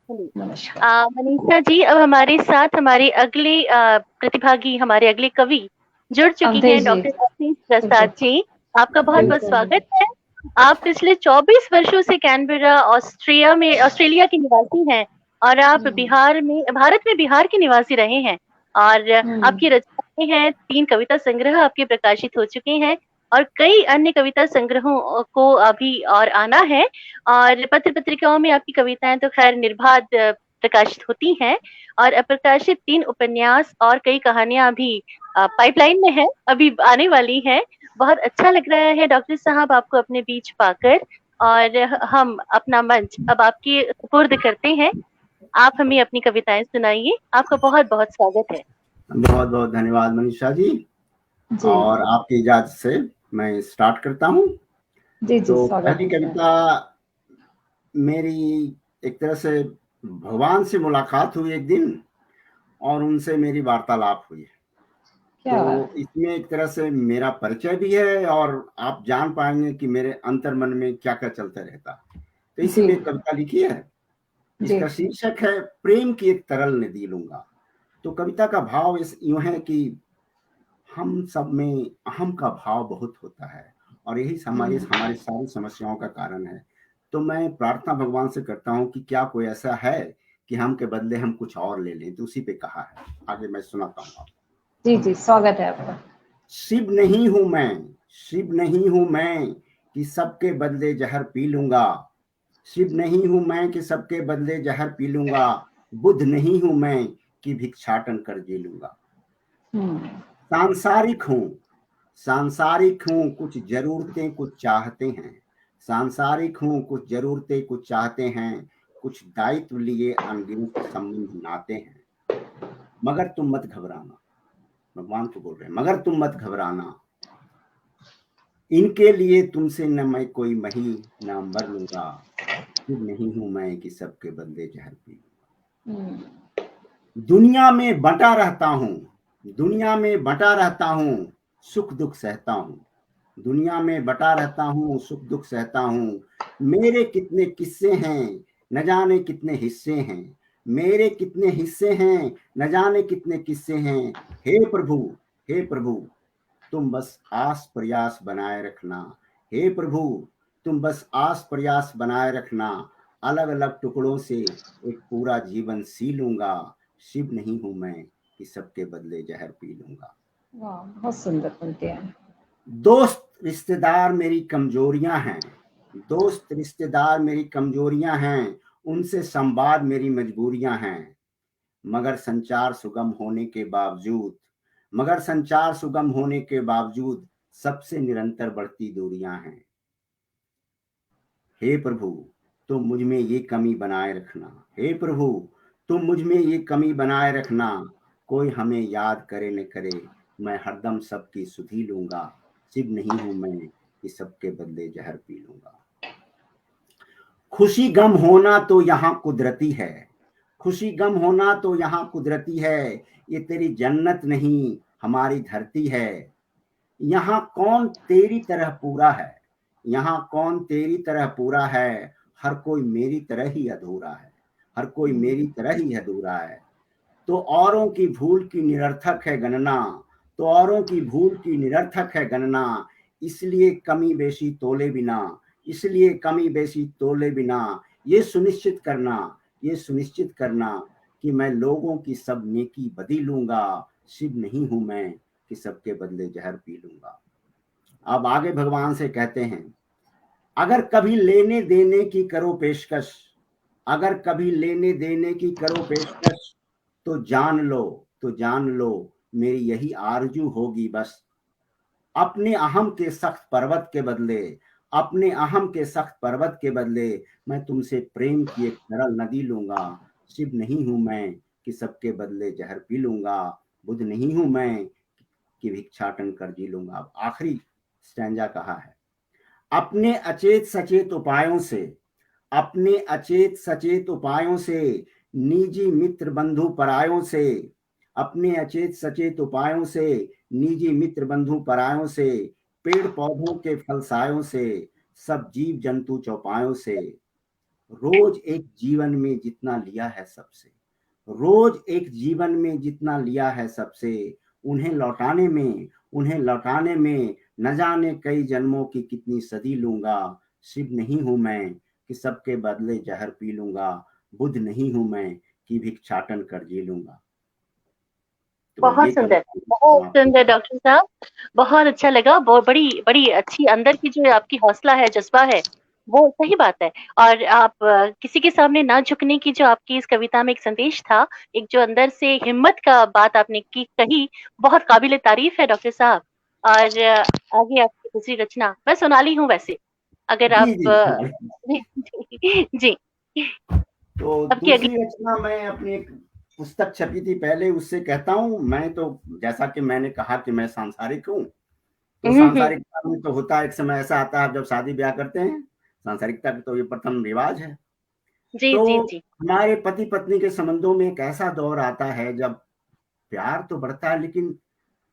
नमस्कार। मनीषा जी, अब हमारे साथ हमारे अगले प्रतिभागी, हमारे अगले कवि जुड़ चुकी हैं, अवधेश जी। डॉक्टर अवधेश बिल्कुल प्रसाद जी। आपका बहुत बहुत बिल्कुल। स्वागत है। आप पिछले 24 वर्षों से कैनबरा ऑस्ट्रेलिया के निवासी हैं और आप हम्म। बिहार में, भारत में बिहार के निवासी रहे हैं। और हम्म। आपकी रचनाएं हैं, 3 कविता संग्रह आपके प्रकाशित हो चुके हैं और कई अन्य कविता संग्रहों को अभी और आना है। और पत्र पत्रिकाओं में आपकी कविताएं तो खैर निर्बाध प्रकाशित होती हैं और अप्रकाशित 3 उपन्यास और कई कहानियां अभी पाइपलाइन में है, अभी आने वाली हैं। बहुत अच्छा लग रहा है डॉक्टर साहब आपको अपने बीच पाकर। और हम अपना मंच अब आपके सुपुर्द करते हैं। आप हमें अपनी कविताएं सुनाइए। आपका बहुत बहुत स्वागत है। बहुत बहुत धन्यवाद मनीषा जी। जी और आपकी इजाजत से मैं स्टार्ट करता हूँ। जी जी, तो स्वागत पहली है। कविता मेरी एक तरह से भगवान से मुलाकात हुई एक दिन और उनसे मेरी वार्तालाप हुई। क्या तो बात है। इसमें एक तरह से मेरा परिचय भी है और आप जान पाएंगे कि मेरे अंतर मन में क्या क्या चलता रहता। तो इसी जी पे एक कविता लिखी है। जी इसका शीर्षक है प्रेम की एक तरल नदी लूंगा। तो कविता का भाव इस यूं है कि हम सब में अहम का भाव बहुत होता है और यही हमारी हम्म। हमारी सारी समस्याओं का कारण है। तो मैं प्रार्थना भगवान से करता हूँ कि क्या कोई ऐसा है कि हम के बदले हम कुछ और ले लें। तो उसी पे कहा है, आगे मैं सुनाता हूँ आपको। जी जी, स्वागत है आपका। शिव नहीं हूं मैं, शिव नहीं हूं मैं कि सबके बदले जहर पी लूंगा। शिव नहीं हूं मैं कि सबके बदले जहर पी लूंगा। बुद्ध नहीं हूं मैं कि भिक्षाटन कर जी लूंगा। हम्म। सांसारिक हूं, सांसारिक हूँ, कुछ जरूरतें कुछ चाहते हैं। सांसारिक हूँ, कुछ जरूरतें कुछ चाहते हैं। कुछ दायित्व लिए अनगिनत संबंध नाते हैं। मगर तुम मत घबराना, भगवान को बोल रहे हैं, मगर तुम मत घबराना। इनके लिए तुमसे न मैं कोई मही न अंबर लूंगा। फिर नहीं हूं मैं कि सबके बदले जहर पी लूंगा। हम्म। दुनिया में बंटा रहता हूँ, दुनिया में बंटा रहता हूँ, सुख दुख सहता हूँ। दुनिया में बटा रहता हूँ, सुख दुख सहता हूँ। मेरे कितने किस्से हैं, न जाने कितने हिस्से हैं। मेरे कितने हिस्से हैं, न जाने कितने किस्से हैं। हे प्रभु, हे प्रभु, तुम बस आस प्रयास बनाए रखना। हे प्रभु, तुम बस आस प्रयास बनाए रखना। अलग अलग टुकड़ों से एक पूरा जीवन सी लूंगा। शिव नहीं हूं मैं कि सबके बदले जहर पी लूंगा। वाह, बहुत सुंदर बनते हैं। दोस्त रिश्तेदार मेरी कमजोरियां हैं, दोस्त रिश्तेदार मेरी कमजोरियां हैं। उनसे संवाद मेरी मजबूरियां हैं। मगर संचार सुगम होने के बावजूद, मगर संचार सुगम होने के बावजूद सबसे निरंतर बढ़ती दूरियां हैं। हे प्रभु, तुम मुझ में ये कमी बनाए रखना। हे प्रभु, तुम मुझ में ये कमी बनाए रखना। कोई हमें याद करे न करे, मैं हरदम सबकी सुधि लूंगा। शिव नहीं हूं मैं कि सबके बदले जहर पी लूंगा। खुशी गम होना तो यहाँ कुदरती है, खुशी गम होना तो यहाँ कुदरती है। ये तेरी जन्नत नहीं हमारी धरती है। यहाँ कौन तेरी तरह पूरा है, यहाँ कौन तेरी तरह पूरा है। हर कोई मेरी तरह ही अधूरा है, हर कोई मेरी तरह ही अधूरा है। तो औरों की भूल की निरर्थक है गणना, तो औरों की भूल की निरर्थक है गणना। इसलिए कमी बेशी तोले बिना, इसलिए कमी बेशी तोले बिना ये सुनिश्चित करना, ये सुनिश्चित करना कि मैं लोगों की सब नेकी बदी लूंगा। शिव नहीं हूं मैं कि सबके बदले जहर पी लूंगा। अब आगे भगवान से कहते हैं, अगर कभी लेने देने की करो पेशकश, अगर कभी लेने देने की करो पेशकश, तो जान लो, तो जान लो मेरी यही आरजू होगी बस। अपने अहम के सख्त पर्वत के बदले, अपने अहम के सख्त पर्वत के बदले मैं तुमसे प्रेम की एक तरल नदी लूंगा। शिव नहीं हूं मैं कि सबके बदले जहर पी लूंगा। बुद्ध नहीं हूं मैं कि भिक्षाटन कर जी लूंगा। अब आखिरी स्टैंजा कहा है, अपने अचेत सचेत उपायों से, अपने अचेत सचेत उपायों से, निजी मित्र बंधु परायों से, अपने अचेत सचेत उपायों से, निजी मित्र बंधु परायों से, पेड़ पौधों के फलसायों से, सब जीव जंतु चौपायों से, रोज एक जीवन में जितना लिया है सबसे, रोज एक जीवन में जितना लिया है सबसे, उन्हें लौटाने में न जाने कई जन्मों की कितनी सदी लूंगा। शिव नहीं हूं मैं कि सबके बदले जहर पी लूंगा, बुद्ध नहीं हूं मैं कि भिक्षाटन कर जी लूंगा। तो बहुत ये सुंदर, कविता बहुत समाप्त सुंदर होती है। डॉक्टर साहब, बहुत अच्छा लगा। बहुत बड़ी बड़ी अच्छी अंदर की जो आपकी हौसला है, जज्बा है, वो सही बात है। और आप किसी के सामने ना झुकने की जो आपकी इस कविता में एक संदेश था, एक जो अंदर से हिम्मत का बात आपने की कही, बहुत काबिले तारीफ है डॉक्टर साहब। और आगे आपकी दूसरी रचना, मैं सोनाली हूँ वैसे, अगर जी आप जी सुनाइए। जी, तो आपकी अगली। दूसरी रचना मैं अपनी एक पुस्तक छपी थी पहले, उससे कहता हूँ। मैं तो, जैसा कि मैंने कहा कि मैं सांसारिक हूँ, तो हम्म। सांसारिकता में तो होता है, एक समय ऐसा आता है जब शादी ब्याह करते हैं, सांसारिकता का तो ये प्रथम रिवाज है। जी तो जी जी। हमारे पति पत्नी के संबंधों में एक ऐसा दौर आता है जब प्यार तो बढ़ता है, लेकिन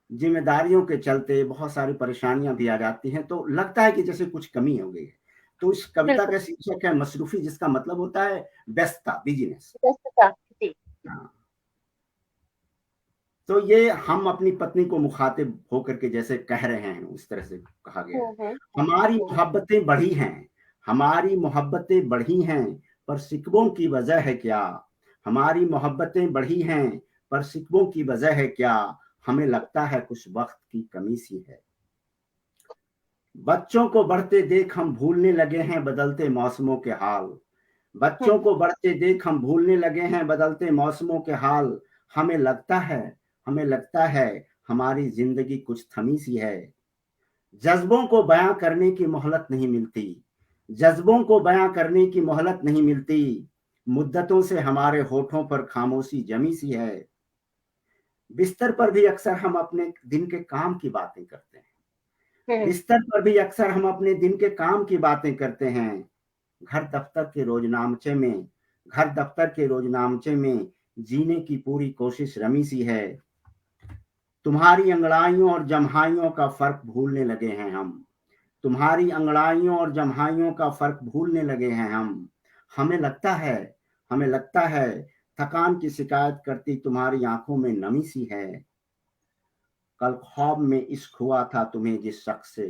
जिम्मेदारियों के चलते बहुत सारी परेशानियां भी आ जाती हैं, तो लगता है कि जैसे कुछ कमी हो गई है। तो इस कविता बिल्कुल। का शीर्षक है मसरूफी, जिसका मतलब होता है व्यस्तता, बिजनेस। व्यस्तता। जी। हाँ। तो ये हम अपनी पत्नी को मुखातिब होकर के जैसे कह रहे हैं, उस तरह से कहा गया है। हमारी हम्म। मोहब्बतें बढ़ी हैं, हमारी मोहब्बतें बढ़ी हैं, पर सिकवों की वजह है क्या? हमारी मोहब्बतें बढ़ी हैं, पर सिकवों की वजह है क्या? हमें लगता है कुछ वक्त की कमी सी है। बच्चों को बढ़ते देख हम भूलने लगे हैं बदलते मौसमों के हाल। बच्चों को बढ़ते देख हम भूलने लगे हैं बदलते मौसमों के हाल। हमें लगता है हमें लगता है हमारी जिंदगी कुछ थमी सी है। जज्बों को बयां करने की मोहलत नहीं मिलती, जज्बों को बयां करने की मोहलत नहीं मिलती। मुद्दतों से हमारे होठों पर खामोशी जमी सी है। बिस्तर पर भी अक्सर हम अपने दिन के काम की बातें करते हैं। बिस्तर पर भी अक्सर हम अपने दिन के काम की बातें करते हैं। घर दफ्तर के रोजनामचे में घर दफ्तर के रोजनामचे में जीने की पूरी कोशिश रमी सी है। तुम्हारी अंगड़ाइयों और जम्हाइयों का फर्क भूलने लगे हैं हम। तुम्हारी अंगड़ाइयों और जम्हाइयों का फर्क भूलने लगे हैं हम। हमें लगता है हमें लगता है थकान की शिकायत करती तुम्हारी आंखों में नमी सी है। कल ख्वाब में इश्क हुआ था तुम्हें जिस शख्स से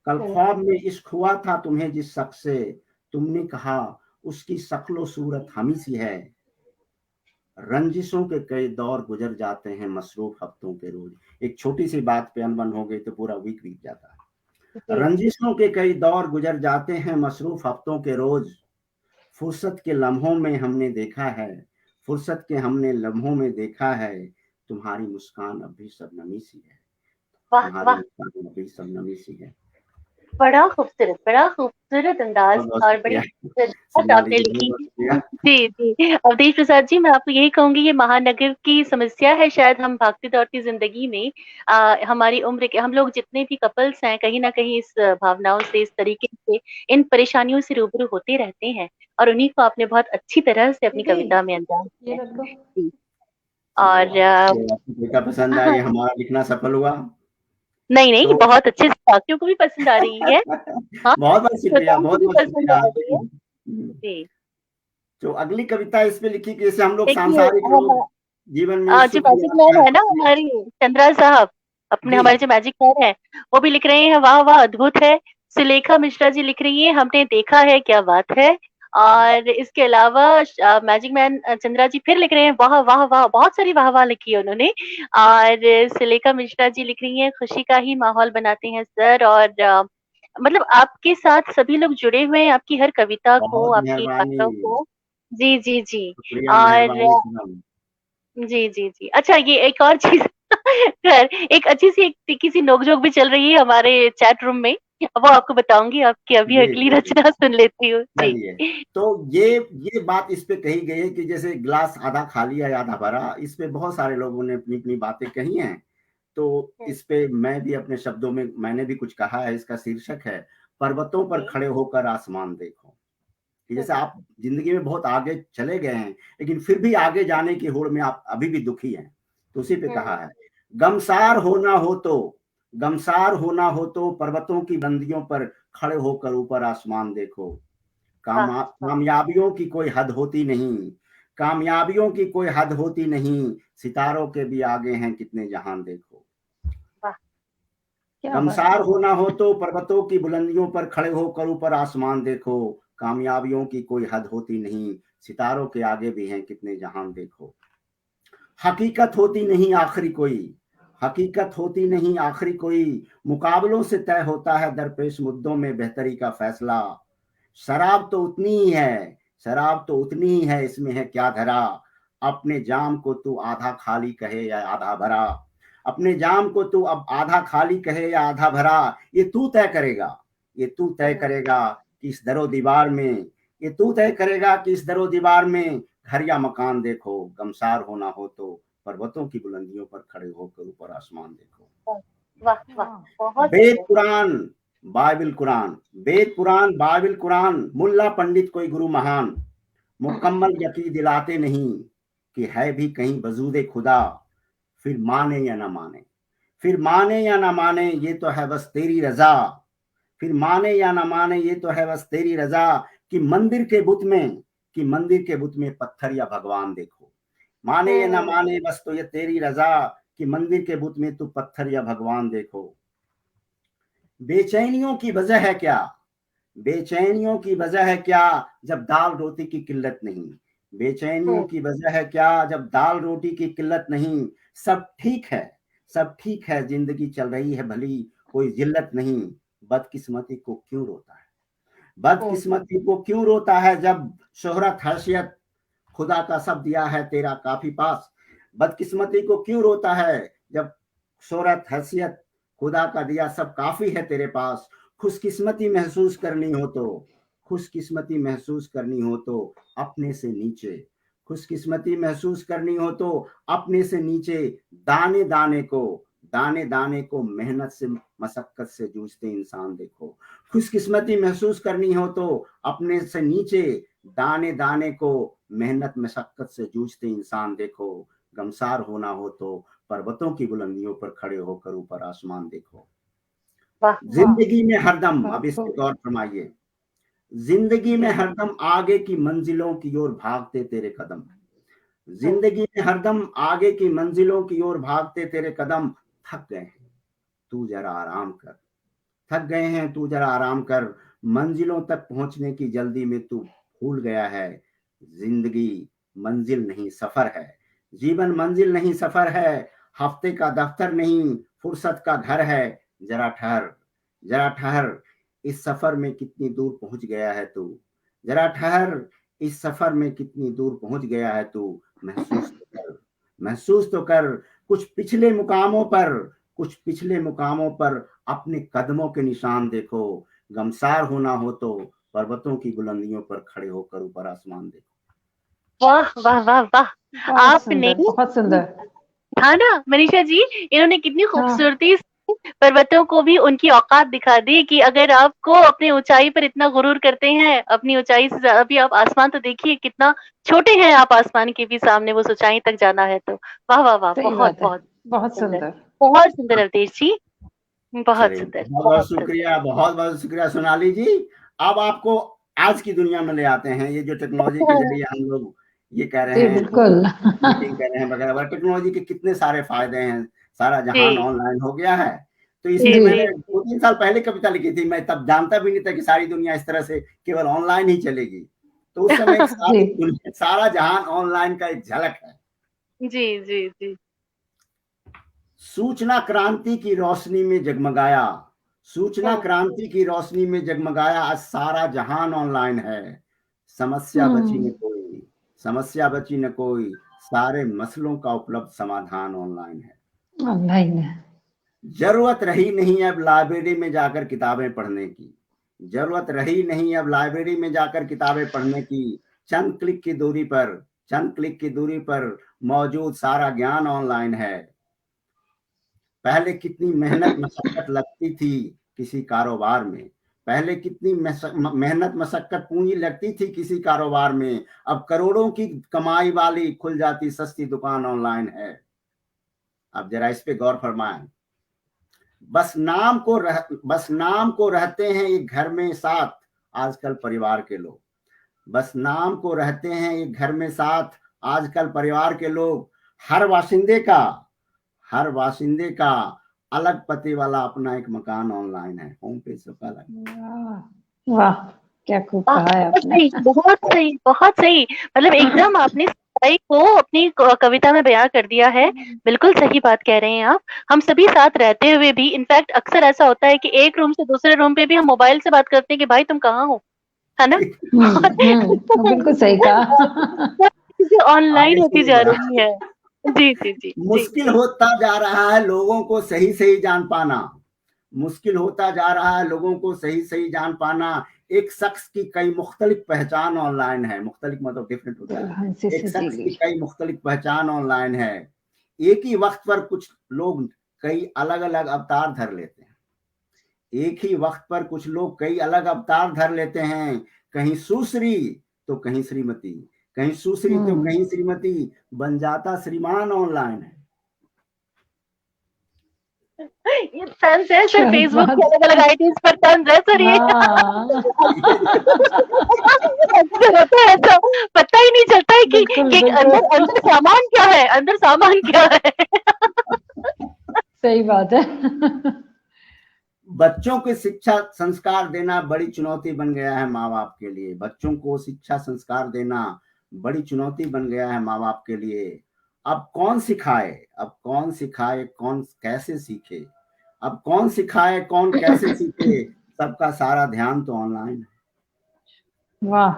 कल ख्वाब में इश्क हुआ था तुम्हें जिस शख्स से, तुमने कहा उसकी शक्लो सूरत हमी सी है। रंजिशों के कई दौर गुजर जाते हैं मसरूफ हफ्तों के रोज। एक छोटी सी बात पे अनबन हो गई तो पूरा वीक बीत जाता है। जी। रंजिशों के कई दौर गुजर जाते हैं मसरूफ हफ्तों के रोज। फुर्सत के लम्हों में हमने देखा है फुर्सत के हमने लम्हों में देखा है, तुम्हारी मुस्कान अब भी शबनमी सी है। वाह तुम्हारी वाह, मुस्कान अब भी शबनमी सी है। बड़ा खूबसूरत अंदाज बहुत बहुत और बड़ी शुक्रिया खूबसूरत बात सोनाली आपने जी, बहुत लिखी। बहुत शुक्रिया। जी जी, अवधेश प्रसाद जी, मैं आपको यही कहूंगी, ये महानगर की समस्या है शायद। हम भागती दौड़ती जिंदगी में हमारी उम्र के हम लोग जितने भी कपल्स हैं, कहीं ना कहीं इस भावनाओं से, इस तरीके से, इन परेशानियों से रूबरू होते रहते हैं। और उन्हीं को आपने बहुत अच्छी तरह से अपनी दीदी कविता में अंजाम ये दिया रख दो। है। जी। चलो, और आपको कविता पसंद आई, हमारा लिखना सफल हुआ। नहीं नहीं, तो बहुत अच्छे से बाकियों को भी पसंद आ रही है। हाँ, बहुत बहुत शुक्रिया, श्रोताओं को बहुत भी बहुत पसंद शुक्रिया। आ रही है। जी। तो अगली कविता इस पे लिखी कि जैसे हम लोग देखिए, सांसारिक हम लोग जीवन में जो सुख मैजिक दुख मैन है सहते ना हैं। हमारी, चंद्रा साहब, अपने जी हमारे जो मैजिक मैन है, वो भी लिख रहे हैं, वाह वाह अद्भुत है। सुलेखा मिश्रा जी लिख रही है, हमने देखा है, क्या बात है। और इसके अलावा मैजिक मैन चंद्रा जी फिर लिख रहे हैं, वाह वाह वाह, बहुत सारी वाह वाह लिखी है उन्होंने। और सुलेखा मिश्रा जी लिख रही है, खुशी का ही माहौल बनाते हैं सर। और मतलब आपके साथ सभी लोग जुड़े हुए हैं, आपकी हर कविता को, बहुत आपकी मेहरबानी, बातों को। जी जी जी। शुक्रिया, और मेहरबानी पूनम। जी जी जी, अच्छा, ये एक और चीज खैर, एक अच्छी सी एक किसी नोक-झोंक भी चल रही है हमारे चैट रूम में, वो आपको बताऊंगी, आपकी अभी जी अगली जी जी, रचना सुन लेती हूँ। जी। चलिए। तो ये बात इस पे कही गई है कि जैसे गिलास आधा खाली है आधा भरा, इस पे बहुत सारे लोगों ने अपनी अपनी बातें कही हैं। तो इस पे मैं भी अपने शब्दों में मैंने भी कुछ कहा है। इसका शीर्षक है पर्वतों पर जी। खड़े होकर आसमान देखो। कि जैसे आप जिंदगी में बहुत आगे चले गए हैं, लेकिन फिर भी आगे जाने की होड़ में आप अभी भी दुखी हैं, तो उसी पे कहा है, गमसार होना हो तो गमसार होना हो तो पर्वतों की बंदियों पर खड़े होकर ऊपर आसमान देखो। कामयाबियों की कोई हद होती नहीं, कामयाबियों की कोई हद होती नहीं, सितारों के भी आगे हैं कितने जहान देखो। क्या बात गमसार है। होना हो तो पर्वतों की बुलंदियों पर खड़े होकर ऊपर आसमान देखो, कामयाबियों की कोई हद होती नहीं, सितारों के आगे भी हैं कितने जहान देखो। हकीकत होती नहीं आखिरी कोई, हकीकत होती नहीं आखिरी कोई, मुकाबलों से तय होता है दरपेश मुद्दों में बेहतरी का फैसला। शराब तो उतनी ही है, शराब तो उतनी ही है, इसमें है क्या धरा, अपने जाम को तू आधा खाली कहे या आधा भरा, अपने जाम को तू अब आधा खाली कहे या आधा भरा, ये तू तय करेगा, ये तू तय करेगा कि इस दरो दीवार में, ये तू तय करेगा कि इस दरो दीवार में घर या मकान देखो, गमसार होना हो तो पर्वतों की बुलंदियों पर खड़े होकर ऊपर आसमान देखो। वाह वाह, बहुत वेद सुंदर। पुराण बाइबिल कुरान, वेद पुराण बाइबिल कुरान, मुल्ला पंडित कोई गुरु महान, मुकम्मल यकीन दिलाते नहीं कि है भी कहीं वजूद खुदा, फिर माने या ना माने, फिर माने या ना माने ये तो है बस तेरी रजा, फिर माने या ना माने ये तो है बस तेरी रजा, कि मंदिर के बुत में, कि मंदिर के बुत में पत्थर या भगवान देखो, माने या ना माने बस तो ये तेरी रजा, कि मंदिर के बुत में तू पत्थर या भगवान देखो। बेचैनियों की वजह है क्या, बेचैनियों की वजह है क्या जब दाल रोटी की किल्लत नहीं, बेचैनियों की वजह है क्या जब दाल रोटी की किल्लत नहीं, सब ठीक है, सब ठीक है, जिंदगी चल रही है भली, कोई जिल्लत नहीं, बदकिस्मती को क्यों रोता है, बदकिस्मती को क्यों रोता है जब शोहरत हैसियत खुदा का सब दिया है तेरा काफी पास, बदकिस्मती को क्यों रोता है जब शोहरत हैसियत खुदा का दिया सब काफी है तेरे पास, खुशकिस्मती महसूस करनी हो तो, खुशकिस्मती महसूस करनी हो तो अपने से नीचे, खुशकिस्मती महसूस करनी हो तो अपने से नीचे, दाने दाने को, दाने दाने को मेहनत से मशक्कत से जूझते इंसान देखो, खुशकिस्मती महसूस करनी हो तो अपने से नीचे, दाने दाने को मेहनत मशक्कत से जूझते इंसान देखो, गमसार होना हो तो पर्वतों की बुलंदियों पर खड़े होकर ऊपर आसमान देखो। वाह जिंदगी में हरदम, अब इस पे बिल्कुल। गौर फरमाइए, जिंदगी में जी हरदम आगे की मंजिलों की ओर भागते तेरे कदम, हम्म, जिंदगी में हरदम आगे की मंजिलों की ओर भागते तेरे कदम, थक गए हैं तू जरा आराम कर, थक गए हैं तू जरा आराम कर, मंजिलों तक पहुंचने की जल्दी में तू भूल गया है, जिंदगी मंजिल नहीं सफर है, जीवन मंजिल नहीं सफर है, हफ्ते का दफ्तर नहीं फुर्सत का घर है, जरा ठहर, जरा ठहर, इस सफर में कितनी दूर पहुंच गया है तू, जरा ठहर, इस सफर में कितनी दूर पहुंच गया है तू, महसूस तो कर, महसूस तो कर, कुछ पिछले मुकामों पर, कुछ पिछले मुकामों पर अपने कदमों के निशान देखो, गमसार होना हो तो पर्वतों की बुलंदियों पर खड़े होकर ऊपर आसमान देखो। वाह वाह वाह वाह, बहुत आपने, सुंदर, बहुत सुंदर। हाँ ना मनीषा जी, इन्होंने कितनी हाँ खूबसूरती से पर्वतों को भी उनकी औकात दिखा दी कि अगर आपको अपनी ऊंचाई पर इतना गुरूर करते हैं, अपनी ऊंचाई से अभी आप आसमान तो देखिए कितना छोटे हैं आप, आसमान के भी सामने वो ऊंचाई तक जाना है तो वाह वाह वाह, सही बहुत बात है, बहुत बहुत सुंदर, सुंदर। बहुत सुंदर अवधेश जी, बहुत चलिए सुंदर, बहुत बहुत बहुत सुंदर। शुक्रिया, बहुत बहुत शुक्रिया सोनाली जी। अब आपको आज की दुनिया में ले आते हैं, ये जो टेक्नोलॉजी के जरिए हम लोग ये कह रहे जी हैं, बिल्कुल। मीटिंग कर रहे हैं वगैरह वगैरह, टेक्नोलॉजी के कितने सारे फायदे हैं, सारा जहान जी ऑनलाइन हो गया है। तो इसलिए जी जी जी मैंने 2-3 साल पहले कविता लिखी थी, मैं तब जानता भी नहीं था कि सारी दुनिया इस तरह से केवल ऑनलाइन ही चलेगी। तो उस समय एक जी सारी दुनिया, सारा जहान ऑनलाइन का एक झलक है। जी जी जी सूचना क्रांति की रोशनी में जगमगाया, सूचना क्रांति की रोशनी में जगमगाया, आज सारा जहान ऑनलाइन है, समस्या बची न कोई, समस्या बची न कोई, सारे मसलों का उपलब्ध समाधान ऑनलाइन है। ऑनलाइन है। जरूरत रही नहीं अब लाइब्रेरी में जाकर किताबें पढ़ने की, जरूरत रही नहीं अब लाइब्रेरी में जाकर किताबें पढ़ने की, चंद क्लिक की दूरी पर, चंद क्लिक की दूरी पर मौजूद सारा ज्ञान ऑनलाइन है। पहले कितनी मेहनत मशक्कत लगती थी किसी कारोबार में, पहले कितनी मेहनत मशक्कत पूंजी लगती थी किसी कारोबार में, अब करोड़ों की कमाई वाली खुल जाती सस्ती दुकान ऑनलाइन है। अब जरा इस पे गौर फरमाएं, बस नाम को रहते हैं एक घर में साथ आजकल परिवार के लोग, बस नाम को रहते हैं एक घर में साथ। आजकल परिवार के लोग हर वाशिंदे का अलग पते वाला अपना एक मकान ऑनलाइन है, होम पेज सबका अलग। वाह वाह, क्या खूब कहा है बहुत आपने। सही, बहुत सही, बहुत सही। मतलब एकदम आपने सच्चाई को अपनी कविता में बयां कर दिया है। बिल्कुल सही बात कह रहे हैं आप। हम सभी साथ रहते हुए भी, इनफैक्ट अक्सर ऐसा होता है कि एक रूम से दूसरे रूम पे भी हम मोबाइल से बात करते हैं कि भाई तुम कहाँ हो, है ना? बिल्कुल सही कहा। चीजें ऑनलाइन आपने होती सही जा कहा। रही है। जी जी जी जी मुश्किल जी। होता जा रहा है लोगों को सही सही जान पाना। मुश्किल होता जा रहा है लोगों को सही सही जान पाना। एक शख्स की कई मुख्तलिफ पहचान ऑनलाइन है। मुख्तलिफ मतलब डिफरेंट होता है। हंसी एक से जी शख्स की ली। कई मुख्तलिफ पहचान ऑनलाइन है। एक ही वक्त पर कुछ लोग कई अलग अलग अवतार धर लेते हैं। एक ही वक्त पर कुछ लोग कई अलग अवतार धर लेते हैं। कहीं सुश्री तो कहीं श्रीमती, कहीं सुश्री तो कहीं श्रीमती, बन जाता श्रीमान ऑनलाइन है। ये फैंस है सर, क्या फेसबुक बात। की अलग अलग आईडीज पर फैंस है सर ये। हाँ अक्सर होता है ऐसा, पता ही नहीं चलता है बिल्कुल कि बिल्कुल अंदर अंदर सामान क्या है, अंदर सामान क्या है। सही बात है। बच्चों को शिक्षा संस्कार देना बड़ी चुनौती बन गया है माँ बाप के लिए। बच्चों को शिक्षा संस्कार देना बड़ी चुनौती बन गया है माँ बाप के लिए। अब कौन सिखाए, कौन कैसे सीखे। अब कौन सिखाए, कौन कैसे सीखे। सबका सारा ध्यान तो ऑनलाइन है। वाह।